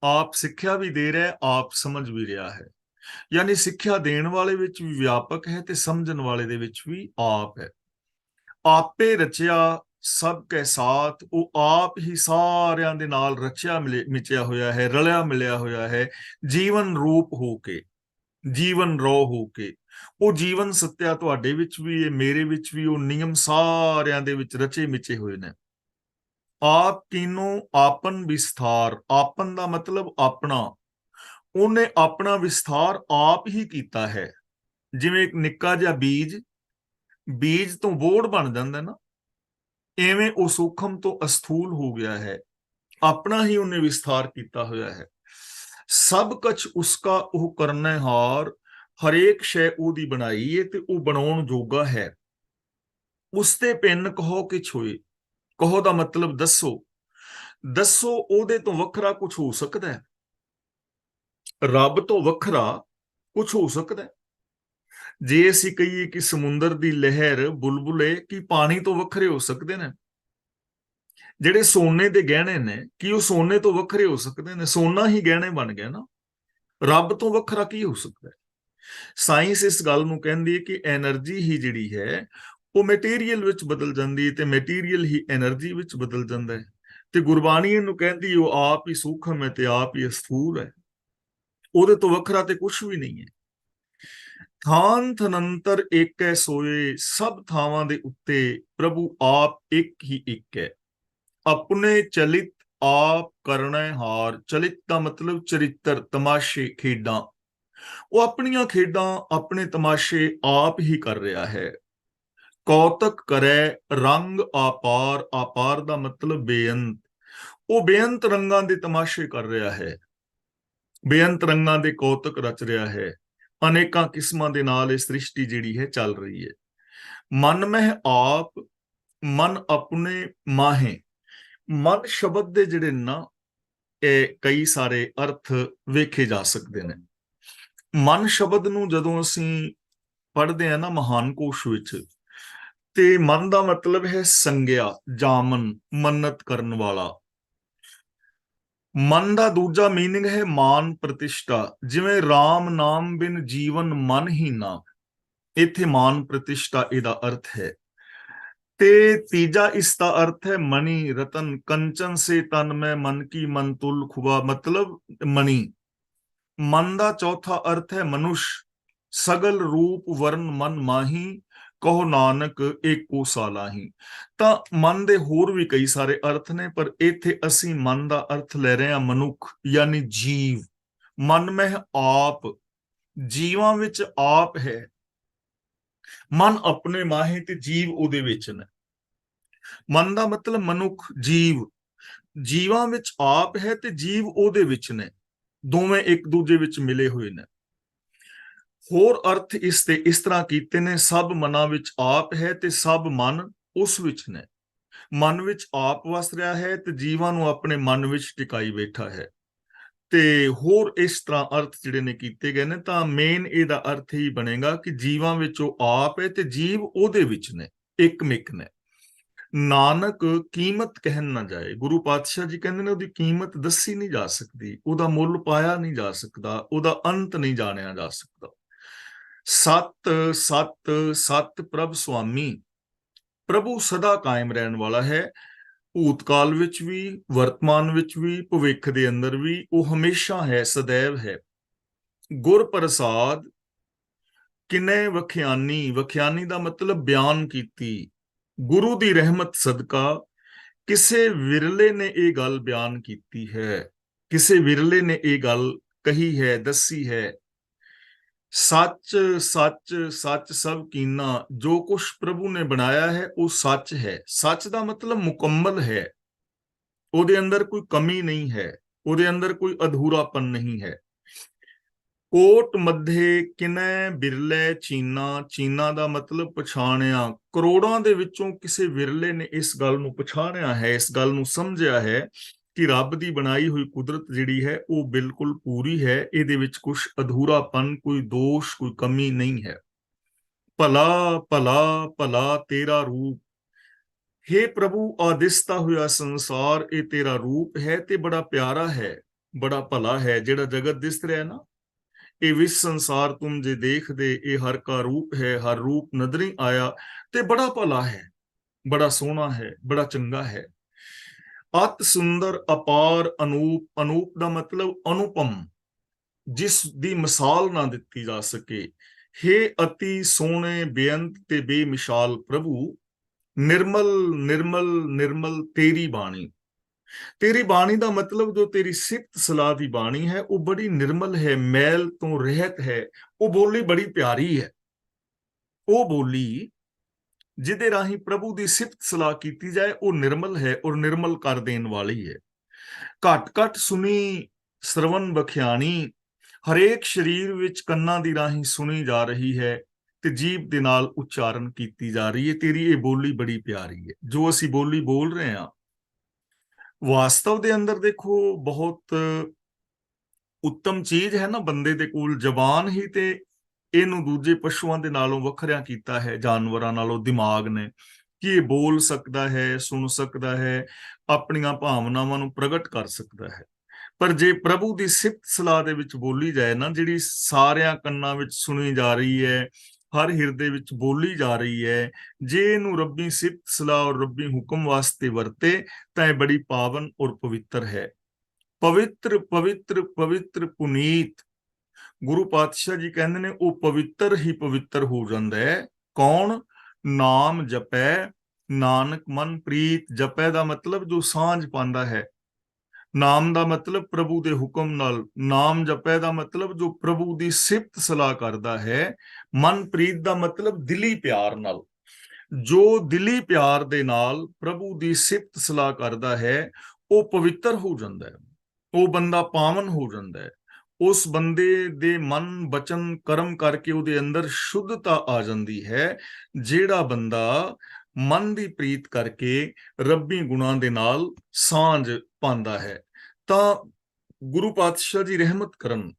ਆਪ ਸਿੱਖਿਆ ਵੀ ਦੇ ਰਿਹਾ, ਆਪ ਸਮਝ ਵੀ ਰਿਹਾ ਹੈ। ਯਾਨੀ ਸਿੱਖਿਆ ਦੇਣ ਵਾਲੇ ਵਿੱਚ ਵੀ ਵਿਆਪਕ ਹੈ ਤੇ ਸਮਝਣ ਵਾਲੇ ਦੇ ਵਿੱਚ ਵੀ ਆਪ ਹੈ। ਆਪੇ ਰਚਿਆ ਸਭ ਕੈ ਸਾਥ। ਉਹ ਆਪ ਹੀ ਸਾਰਿਆਂ ਦੇ ਨਾਲ ਰਚਿਆ ਮਿਚਿਆ ਹੋਇਆ ਹੈ, ਰਲਿਆ ਮਿਲਿਆ ਹੋਇਆ ਹੈ, ਜੀਵਨ ਰੂਪ ਹੋ ਕੇ, ਜੀਵਨ ਰੋ ਹੋ ਕੇ। ਉਹ ਜੀਵਨ ਸੱਤਿਆ ਤੁਹਾਡੇ ਵਿੱਚ ਵੀ ਹੈ, ਮੇਰੇ ਵਿੱਚ ਵੀ। ਉਹ ਨਿਯਮ ਸਾਰਿਆਂ ਦੇ ਵਿੱਚ ਰਚੇ ਮਿਚੇ ਹੋਏ ਨੇ। ਆਪ ਕੀਨੋ ਆਪਨ ਵਿਸਥਾਰ। ਆਪਨ ਦਾ ਮਤਲਬ ਆਪਣਾ। ਉਹਨੇ ਆਪਣਾ ਵਿਸਥਾਰ ਆਪ ਹੀ ਕੀਤਾ ਹੈ। ਜਿਵੇਂ ਇੱਕ ਨਿੱਕਾ ਜਿਹਾ ਬੀਜ, ਬੀਜ ਤੋਂ ਬੋੜ ਬਣ ਜਾਂਦਾ ਨਾ, ਐਵੇਂ ਉਹ ਸੂਖਮ ਤੋਂ ਅਸਥੂਲ ਹੋ ਗਿਆ ਹੈ। ਆਪਣਾ ਹੀ ਉਹਨੇ ਵਿਸਥਾਰ ਕੀਤਾ ਹੋਇਆ ਹੈ। ਸਭ ਕੁਛ ਉਸਕਾ ਉਹ ਕਰਨਾ ਹਾਰ। ਹਰੇਕ ਸ਼ੈ ਉਹਦੀ ਬਣਾਈ ਹੈ ਤੇ ਉਹ ਬਣਾਉਣ ਜੋਗਾ ਹੈ। ਉਸ ਤੇ ਪਿੰਨ ਕਹੋ ਕਿ ਛੋਏ। ਕਹੋ ਦਾ ਮਤਲਬ ਦੱਸੋ। ਦੱਸੋ ਉਹਦੇ ਤੋਂ ਵੱਖਰਾ ਕੁਝ ਹੋ ਸਕਦਾ ਹੈ? ਰੱਬ ਤੋਂ ਵੱਖਰਾ ਕੁਝ ਹੋ ਸਕਦਾ ਹੈ? ਜੇ ਅਸੀਂ ਕਹੀਏ ਕਿ ਸਮੁੰਦਰ ਦੀ ਲਹਿਰ, ਬੁਲਬੁਲੇ ਕੀ ਪਾਣੀ ਤੋਂ ਵੱਖਰੇ ਹੋ ਸਕਦੇ ਨੇ? ਜਿਹੜੇ ਸੋਨੇ ਦੇ ਗਹਿਣੇ ਨੇ, ਕੀ ਉਹ ਸੋਨੇ ਤੋਂ ਵੱਖਰੇ ਹੋ ਸਕਦੇ ਨੇ? ਸੋਨਾ ਹੀ ਗਹਿਣੇ ਬਣ ਗਿਆ ਨਾ। ਰੱਬ ਤੋਂ ਵੱਖਰਾ ਕੀ ਹੋ ਸਕਦਾ ਹੈ? ਸਾਇੰਸ ਇਸ ਗੱਲ ਨੂੰ ਕਹਿੰਦੀ ਹੈ ਕਿ એનર્ਜੀ ਹੀ ਜਿਹੜੀ ਹੈ ਉਹ ਮਟੀਰੀਅਲ ਵਿੱਚ ਬਦਲ ਜਾਂਦੀ ਹੈ ਤੇ ਮਟੀਰੀਅਲ ਹੀ એનર્ਜੀ ਵਿੱਚ ਬਦਲ ਜਾਂਦਾ ਹੈ। ਤੇ ਗੁਰਬਾਣੀ ਇਹਨੂੰ ਕਹਿੰਦੀ ਉਹ ਆਪ ਹੀ ਸੂਖਮ ਹੈ ਤੇ ਆਪ ਹੀ ਅਸਥੂਲ ਹੈ, ਉਹਦੇ ਤੋਂ ਵੱਖਰਾ ਤੇ ਕੁਝ ਵੀ ਨਹੀਂ ਹੈ। ਥਾਨ ਥਨੰਤਰ ਏਕੈ ਸੋਏ, ਸਭ ਥਾਵਾਂ ਦੇ ਉੱਤੇ ਪ੍ਰਭੂ ਆਪ ਇੱਕ ਹੀ ਇੱਕ ਹੈ। ਆਪਣੇ ਚਲਿਤ ਆਪ ਕਰਨਾ ਹਾਰ, ਚਲਿਤ ਦਾ ਮਤਲਬ ਚਰਿੱਤਰ, ਤਮਾਸ਼ੇ, ਖੇਡਾਂ। ਉਹ ਆਪਣੀਆਂ ਖੇਡਾਂ, ਆਪਣੇ ਤਮਾਸ਼ੇ ਆਪ ਹੀ ਕਰ ਰਿਹਾ ਹੈ। ਕੌਤਕ ਕਰੈ ਰੰਗ ਆਪਾਰ, ਆਪਾਰ ਦਾ ਮਤਲਬ ਬੇਅੰਤ। ਉਹ ਬੇਅੰਤ ਰੰਗਾਂ ਦੇ ਤਮਾਸ਼ੇ ਕਰ ਰਿਹਾ ਹੈ, ਬੇਅੰਤ ਰੰਗਾਂ ਦੇ ਕੌਤਕ ਰਚ ਰਿਹਾ ਹੈ। ਅਨੇਕਾਂ ਕਿਸਮਾਂ ਦੇ ਨਾਲ ਇਹ ਸ੍ਰਿਸ਼ਟੀ ਜਿਹੜੀ ਹੈ ਚੱਲ ਰਹੀ ਹੈ। ਮਨ ਮਹਿ ਆਪ, ਮਨ ਆਪਣੇ ਮਾਹੇ। ਮਨ ਸ਼ਬਦ ਦੇ ਜਿਹੜੇ ਨਾ ਇਹ ਕਈ ਸਾਰੇ ਅਰਥ ਵੇਖੇ ਜਾ ਸਕਦੇ ਨੇ। ਮਨ ਸ਼ਬਦ ਨੂੰ ਜਦੋਂ ਅਸੀਂ ਪੜ੍ਹਦੇ ਆ ਨਾ ਮਹਾਨ ਕੋਸ਼ ਵਿੱਚ, ਤੇ ਮਨ ਦਾ ਮਤਲਬ ਹੈ ਸੰਗਿਆ, ਜਾਮਨ, ਮੰਨਤ ਕਰਨ ਵਾਲਾ। ਮਨ ਦਾ ਦੂਜਾ ਮੀਨਿੰਗ ਹੈ ਮਾਨ ਪ੍ਰਤਿਸ਼ਠਾ, ਜਿਵੇਂ ਰਾਮ ਨਾਮ ਬਿਨ ਜੀਵਨ ਮਨ ਹੀ ਨਾ, ਇੱਥੇ ਮਾਨ ਪ੍ਰਤਿਸ਼ਠਾ ਇਹਦਾ ਅਰਥ ਹੈ। ਤੇ ਤੀਜਾ ਇਸ ਦਾ ਅਰਥ ਹੈ ਮਣੀ ਰਤਨ, ਕੰਚਨ ਸੇ ਤਨ ਮੈਂ ਮਨ ਕੀ ਮਨ ਤੁਲ ਖੁਬਾ, ਮਤਲਬ ਮਣੀ। ਮਨ ਦਾ ਚੌਥਾ ਅਰਥ ਹੈ ਮਨੁਸ਼, ਸਗਲ ਰੂਪ ਵਰਨ ਮਨ ਮਾਹੀ, ਕਹੋ ਨਾਨਕ ਏਕੋ ਸਾਲਾਹੀ। ਤਾਂ ਮਨ ਦੇ ਹੋਰ ਵੀ ਕਈ ਸਾਰੇ ਅਰਥ ਨੇ, ਪਰ ਇੱਥੇ ਅਸੀਂ ਮਨ ਦਾ ਅਰਥ ਲੈ ਰਹੇ ਹਾਂ ਮਨੁੱਖ, ਯਾਨੀ ਜੀਵ। ਮਨ ਮਹਿ ਆਪ, ਜੀਵਾਂ ਵਿੱਚ ਆਪ ਹੈ। ਮਨ ਆਪਣੇ ਮਾਹੇ ਤੇ ਜੀਵ ਉਹਦੇ ਵਿੱਚ ਨੇ। ਮਨ ਦਾ ਮਤਲਬ ਮਨੁੱਖ, ਜੀਵ। ਜੀਵਾਂ ਵਿੱਚ ਆਪ ਹੈ ਤੇ ਜੀਵ ਉਹਦੇ ਵਿੱਚ ਨੇ, ਦੋਵੇਂ ਇੱਕ ਦੂਜੇ ਵਿੱਚ ਮਿਲੇ ਹੋਏ ਨੇ। ਹੋਰ ਅਰਥ ਇਸ ਤੇ ਇਸ ਤਰ੍ਹਾਂ ਕੀਤੇ ਨੇ, ਸਭ ਮਨਾਂ ਵਿੱਚ ਆਪ ਹੈ ਤੇ ਸਭ ਮਨ ਉਸ ਵਿੱਚ ਨੇ। ਮਨ ਵਿੱਚ ਆਪ ਵਸ ਰਿਹਾ ਹੈ ਤੇ ਜੀਵਾਂ ਨੂੰ ਆਪਣੇ ਮਨ ਵਿੱਚ ਟਿਕਾਈ ਬੈਠਾ ਹੈ। ਤੇ ਹੋਰ ਇਸ ਤਰ੍ਹਾਂ ਅਰਥ ਜਿਹੜੇ ਨੇ ਕੀਤੇ ਗਏ ਨੇ, ਤਾਂ ਮੇਨ ਇਹਦਾ ਅਰਥ ਹੀ ਬਣੇਗਾ ਕਿ ਜੀਵਾਂ ਵਿੱਚ ਉਹ ਆਪ ਹੈ ਤੇ ਜੀਵ ਉਹਦੇ ਵਿੱਚ ਨੇ, ਇੱਕ ਮਿਕ ਨੇ। ਨਾਨਕ ਕੀਮਤ ਕਹਿਣ ਨਾ ਜਾਏ, ਗੁਰੂ ਪਾਤਸ਼ਾਹ ਜੀ ਕਹਿੰਦੇ ਨੇ ਉਹਦੀ ਕੀਮਤ ਦੱਸੀ ਨਹੀਂ ਜਾ ਸਕਦੀ, ਉਹਦਾ ਮੁੱਲ ਪਾਇਆ ਨਹੀਂ ਜਾ ਸਕਦਾ, ਉਹਦਾ ਅੰਤ ਨਹੀਂ ਜਾਣਿਆ ਜਾ ਸਕਦਾ। ਸਤ ਸਤ ਸਤ ਪ੍ਰਭ ਸੁਆਮੀ, ਪ੍ਰਭੂ ਸਦਾ ਕਾਇਮ ਰਹਿਣ ਵਾਲਾ ਹੈ, ਭੂਤਕਾਲ ਵਿੱਚ ਵੀ, ਵਰਤਮਾਨ ਵਿੱਚ ਵੀ, ਭਵਿੱਖ ਦੇ ਅੰਦਰ ਵੀ, ਉਹ ਹਮੇਸ਼ਾ ਹੈ, ਸदैव ਹੈ। ਗੁਰ ਪ੍ਰਸਾਦ ਕਿਨੇ ਵਖਿਆਨੀ, ਵਖਿਆਨੀ ਦਾ ਮਤਲਬ ਬਿਆਨ ਕੀਤੀ। ਗੁਰੂ ਦੀ ਰਹਿਮਤ ਸਦਕਾ ਕਿਸੇ ਵਿਰਲੇ ਨੇ ਇਹ ਗੱਲ ਬਿਆਨ ਕੀਤੀ ਹੈ, ਕਿਸੇ ਵਿਰਲੇ ਨੇ ਇਹ ਗੱਲ ਕਹੀ ਹੈ, ਦੱਸੀ ਹੈ। ਸੱਚ ਸੱਚ ਸੱਚ ਸਭ ਕੀਨਾ, ਜੋ ਕੁਛ ਪ੍ਰਭੂ ਨੇ ਬਣਾਇਆ ਹੈ ਉਹ ਸੱਚ ਹੈ। ਸੱਚ ਦਾ ਮਤਲਬ ਮੁਕੰਮਲ ਹੈ, ਉਹਦੇ ਅੰਦਰ ਕੋਈ ਕਮੀ ਨਹੀਂ ਹੈ, ਉਹਦੇ ਅੰਦਰ ਕੋਈ ਅਧੂਰਾਪਨ ਨਹੀਂ ਹੈ। ਕੋਟ ਮੱਧੇ ਕਿਨੈ ਬਿਰਲੇ ਚੀਨਾ, ਚੀਨਾ ਦਾ ਮਤਲਬ ਪਛਾਣਿਆ। ਕਰੋੜਾਂ ਦੇ ਵਿੱਚੋਂ ਕਿਸੇ ਵਿਰਲੇ ਨੇ ਇਸ ਗੱਲ ਨੂੰ ਪਛਾਣਿਆ ਹੈ, ਇਸ ਗੱਲ ਨੂੰ ਸਮਝਿਆ ਹੈ ਕਿ ਰੱਬ ਦੀ ਬਣਾਈ ਹੋਈ ਕੁਦਰਤ ਜਿਹੜੀ ਹੈ ਉਹ ਬਿਲਕੁਲ ਪੂਰੀ ਹੈ, ਇਹਦੇ ਵਿੱਚ ਕੁਝ ਅਧੂਰਾਪਨ, ਕੋਈ ਦੋਸ਼, ਕੋਈ ਕਮੀ ਨਹੀਂ ਹੈ। ਭਲਾ ਭਲਾ ਭਲਾ ਤੇਰਾ ਰੂਪ, ਹੇ ਪ੍ਰਭੂ ਆਦਿਸਤਾ ਹੋਇਆ ਸੰਸਾਰ ਇਹ ਤੇਰਾ ਰੂਪ ਹੈ ਤੇ ਬੜਾ ਪਿਆਰਾ ਹੈ, ਬੜਾ ਭਲਾ ਹੈ। ਜਿਹੜਾ ਜਗਤ ਦਿਸ ਰਿਹਾ ਨਾ, ਇਹ ਵਿਸ਼ ਸੰਸਾਰ ਤੁਮ ਜੇ ਦੇਖਦੇ, ਇਹ ਹਰ ਕਾ ਰੂਪ ਹੈ, ਹਰ ਰੂਪ ਨਦਰੀ ਆਇਆ, ਤੇ ਬੜਾ ਭਲਾ ਹੈ, ਬੜਾ ਸੋਹਣਾ ਹੈ, ਬੜਾ ਚੰਗਾ ਹੈ। ਅਤ ਸੁੰਦਰ ਅਪਾਰ ਅਨੂਪ, ਅਨੂਪ ਦਾ ਮਤਲਬ ਅਨੁਪਮ, ਜਿਸ ਦੀ ਮਿਸਾਲ ਨਾ ਦਿੱਤੀ ਜਾ ਸਕੇ। ਹੇ ਅਤੀ ਸੋਹਣੇ ਬੇਅੰਤ ਤੇ ਬੇਮਿਸਾਲ ਪ੍ਰਭੂ, ਨਿਰਮਲ ਨਿਰਮਲ ਨਿਰਮਲ ਤੇਰੀ ਬਾਣੀ। ਤੇਰੀ ਬਾਣੀ ਦਾ ਮਤਲਬ ਜੋ ਤੇਰੀ ਸਿਫਤ ਸਲਾਹ ਦੀ ਬਾਣੀ ਹੈ ਉਹ ਬੜੀ ਨਿਰਮਲ ਹੈ, ਮੈਲ ਤੋਂ ਰਹਿਤ ਹੈ। ਉਹ ਬੋਲੀ ਬੜੀ ਪਿਆਰੀ ਹੈ, ਉਹ ਬੋਲੀ ਜਿਹਦੇ ਰਾਹੀਂ ਪ੍ਰਭੂ ਦੀ ਸਿਫਤ ਸਲਾਹ ਕੀਤੀ ਜਾਏ ਉਹ ਨਿਰਮਲ ਹੈ ਔਰ ਨਿਰਮਲ ਕਰ ਦੇਣ ਵਾਲੀ ਹੈ। ਘਟ ਘਟ ਸੁਣੀ ਸਰਵਨ ਬਖਿਆਣੀ, ਹਰੇਕ ਸਰੀਰ ਵਿੱਚ ਕੰਨਾਂ ਦੀ ਰਾਹੀਂ ਸੁਣੀ ਜਾ ਰਹੀ ਹੈ ਤੇ ਜੀਭ ਦੇ ਨਾਲ ਉਚਾਰਨ ਕੀਤੀ ਜਾ ਰਹੀ ਹੈ। ਤੇਰੀ ਇਹ ਬੋਲੀ ਬੜੀ ਪਿਆਰੀ ਹੈ, ਜੋ ਅਸੀਂ ਬੋਲੀ ਬੋਲ ਰਹੇ ਹਾਂ। ਵਾਸਤਵ ਦੇ ਅੰਦਰ ਦੇਖੋ ਬਹੁਤ ਉੱਤਮ ਚੀਜ਼ ਹੈ ਨਾ, ਬੰਦੇ ਦੇ ਕੋਲ ਜ਼ਬਾਨ ਹੀ ਤੇ ਇਹਨੂੰ ਦੂਜੇ ਪਸ਼ੂਆਂ ਦੇ ਨਾਲੋਂ ਵੱਖਰਿਆ ਕੀਤਾ ਹੈ, ਜਾਨਵਰਾਂ ਨਾਲੋਂ ਦਿਮਾਗ ਨੇ, ਕਿ ਇਹ ਬੋਲ ਸਕਦਾ ਹੈ, ਸੁਣ ਸਕਦਾ ਹੈ, ਆਪਣੀਆਂ ਭਾਵਨਾਵਾਂ ਨੂੰ ਪ੍ਰਗਟ ਕਰ ਸਕਦਾ ਹੈ। ਪਰ ਜੇ ਪ੍ਰਭੂ ਦੀ ਸਿਫਤ ਸਲਾਹ ਦੇ ਵਿੱਚ ਬੋਲੀ ਜਾਏ ਨਾ, ਜਿਹੜੀ ਸਾਰਿਆਂ ਕੰਨਾਂ ਵਿੱਚ ਸੁਣੀ ਜਾ ਰਹੀ ਹੈ, ਹਰ ਹਿਰਦੇ ਵਿੱਚ ਬੋਲੀ ਜਾ ਰਹੀ ਹੈ, ਜੇ ਇਹਨੂੰ ਰੱਬੀ ਸਿਫਤ ਸਲਾਹ ਔਰ ਰੱਬੀ ਹੁਕਮ ਵਾਸਤੇ ਵਰਤੇ ਤਾਂ ਇਹ ਬੜੀ ਪਾਵਨ ਔਰ ਪਵਿੱਤਰ ਹੈ। ਪਵਿੱਤਰ ਪਵਿੱਤਰ ਪਵਿੱਤਰ ਪੁਨੀਤ ਗੁਰੂ ਪਾਤਸ਼ਾਹ ਜੀ ਕਹਿੰਦੇ ਨੇ ਉਹ ਪਵਿੱਤਰ ਹੀ ਪਵਿੱਤਰ ਹੋ ਜਾਂਦਾ ਹੈ। ਕੌਣ? ਨਾਮ ਜਪੈ ਨਾਨਕ ਮਨ ਪ੍ਰੀਤ। ਜਪੈ ਦਾ ਮਤਲਬ ਜੋ ਸਾਂਝ ਪਾਉਂਦਾ ਹੈ, ਨਾਮ ਦਾ ਮਤਲਬ ਪ੍ਰਭੂ ਦੇ ਹੁਕਮ ਨਾਲ, ਨਾਮ ਜਪੈ ਦਾ ਮਤਲਬ ਜੋ ਪ੍ਰਭੂ ਦੀ ਸਿਫਤ ਸਲਾਹ ਕਰਦਾ ਹੈ, ਮਨਪ੍ਰੀਤ ਦਾ ਮਤਲਬ ਦਿਲੀ ਪਿਆਰ ਨਾਲ। ਜੋ ਦਿਲੀ ਪਿਆਰ ਦੇ ਨਾਲ ਪ੍ਰਭੂ ਦੀ ਸਿਫਤ ਸਲਾਹ ਕਰਦਾ ਹੈ ਉਹ ਪਵਿੱਤਰ ਹੋ ਜਾਂਦਾ ਹੈ, ਉਹ ਬੰਦਾ ਪਾਵਨ ਹੋ ਜਾਂਦਾ ਹੈ। ਉਸ ਬੰਦੇ ਦੇ ਮਨ ਬਚਨ ਕਰਮ ਕਰਕੇ ਉਹਦੇ ਅੰਦਰ ਸ਼ੁੱਧਤਾ ਆ ਜਾਂਦੀ ਹੈ। ਜਿਹੜਾ ਬੰਦਾ ਮਨ ਦੀ ਪ੍ਰੀਤ ਕਰਕੇ ਰੱਬੀ ਗੁਣਾਂ ਦੇ ਨਾਲ ਸਾਂਝ ਪਾਉਂਦਾ ਹੈ। ਤਾਂ ਗੁਰੂ ਪਾਤਸ਼ਾਹ ਜੀ ਰਹਿਮਤ ਕਰਨ,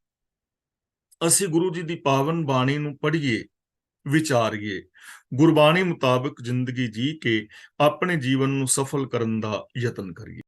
ਅਸੀਂ ਗੁਰੂ ਜੀ ਦੀ ਪਾਵਨ ਬਾਣੀ ਨੂੰ ਪੜ੍ਹੀਏ, ਵਿਚਾਰੀਏ, ਗੁਰਬਾਣੀ ਮੁਤਾਬਕ ਜ਼ਿੰਦਗੀ ਜੀ ਕੇ ਆਪਣੇ ਜੀਵਨ ਨੂੰ ਸਫਲ ਕਰਨ ਦਾ ਯਤਨ ਕਰੀਏ।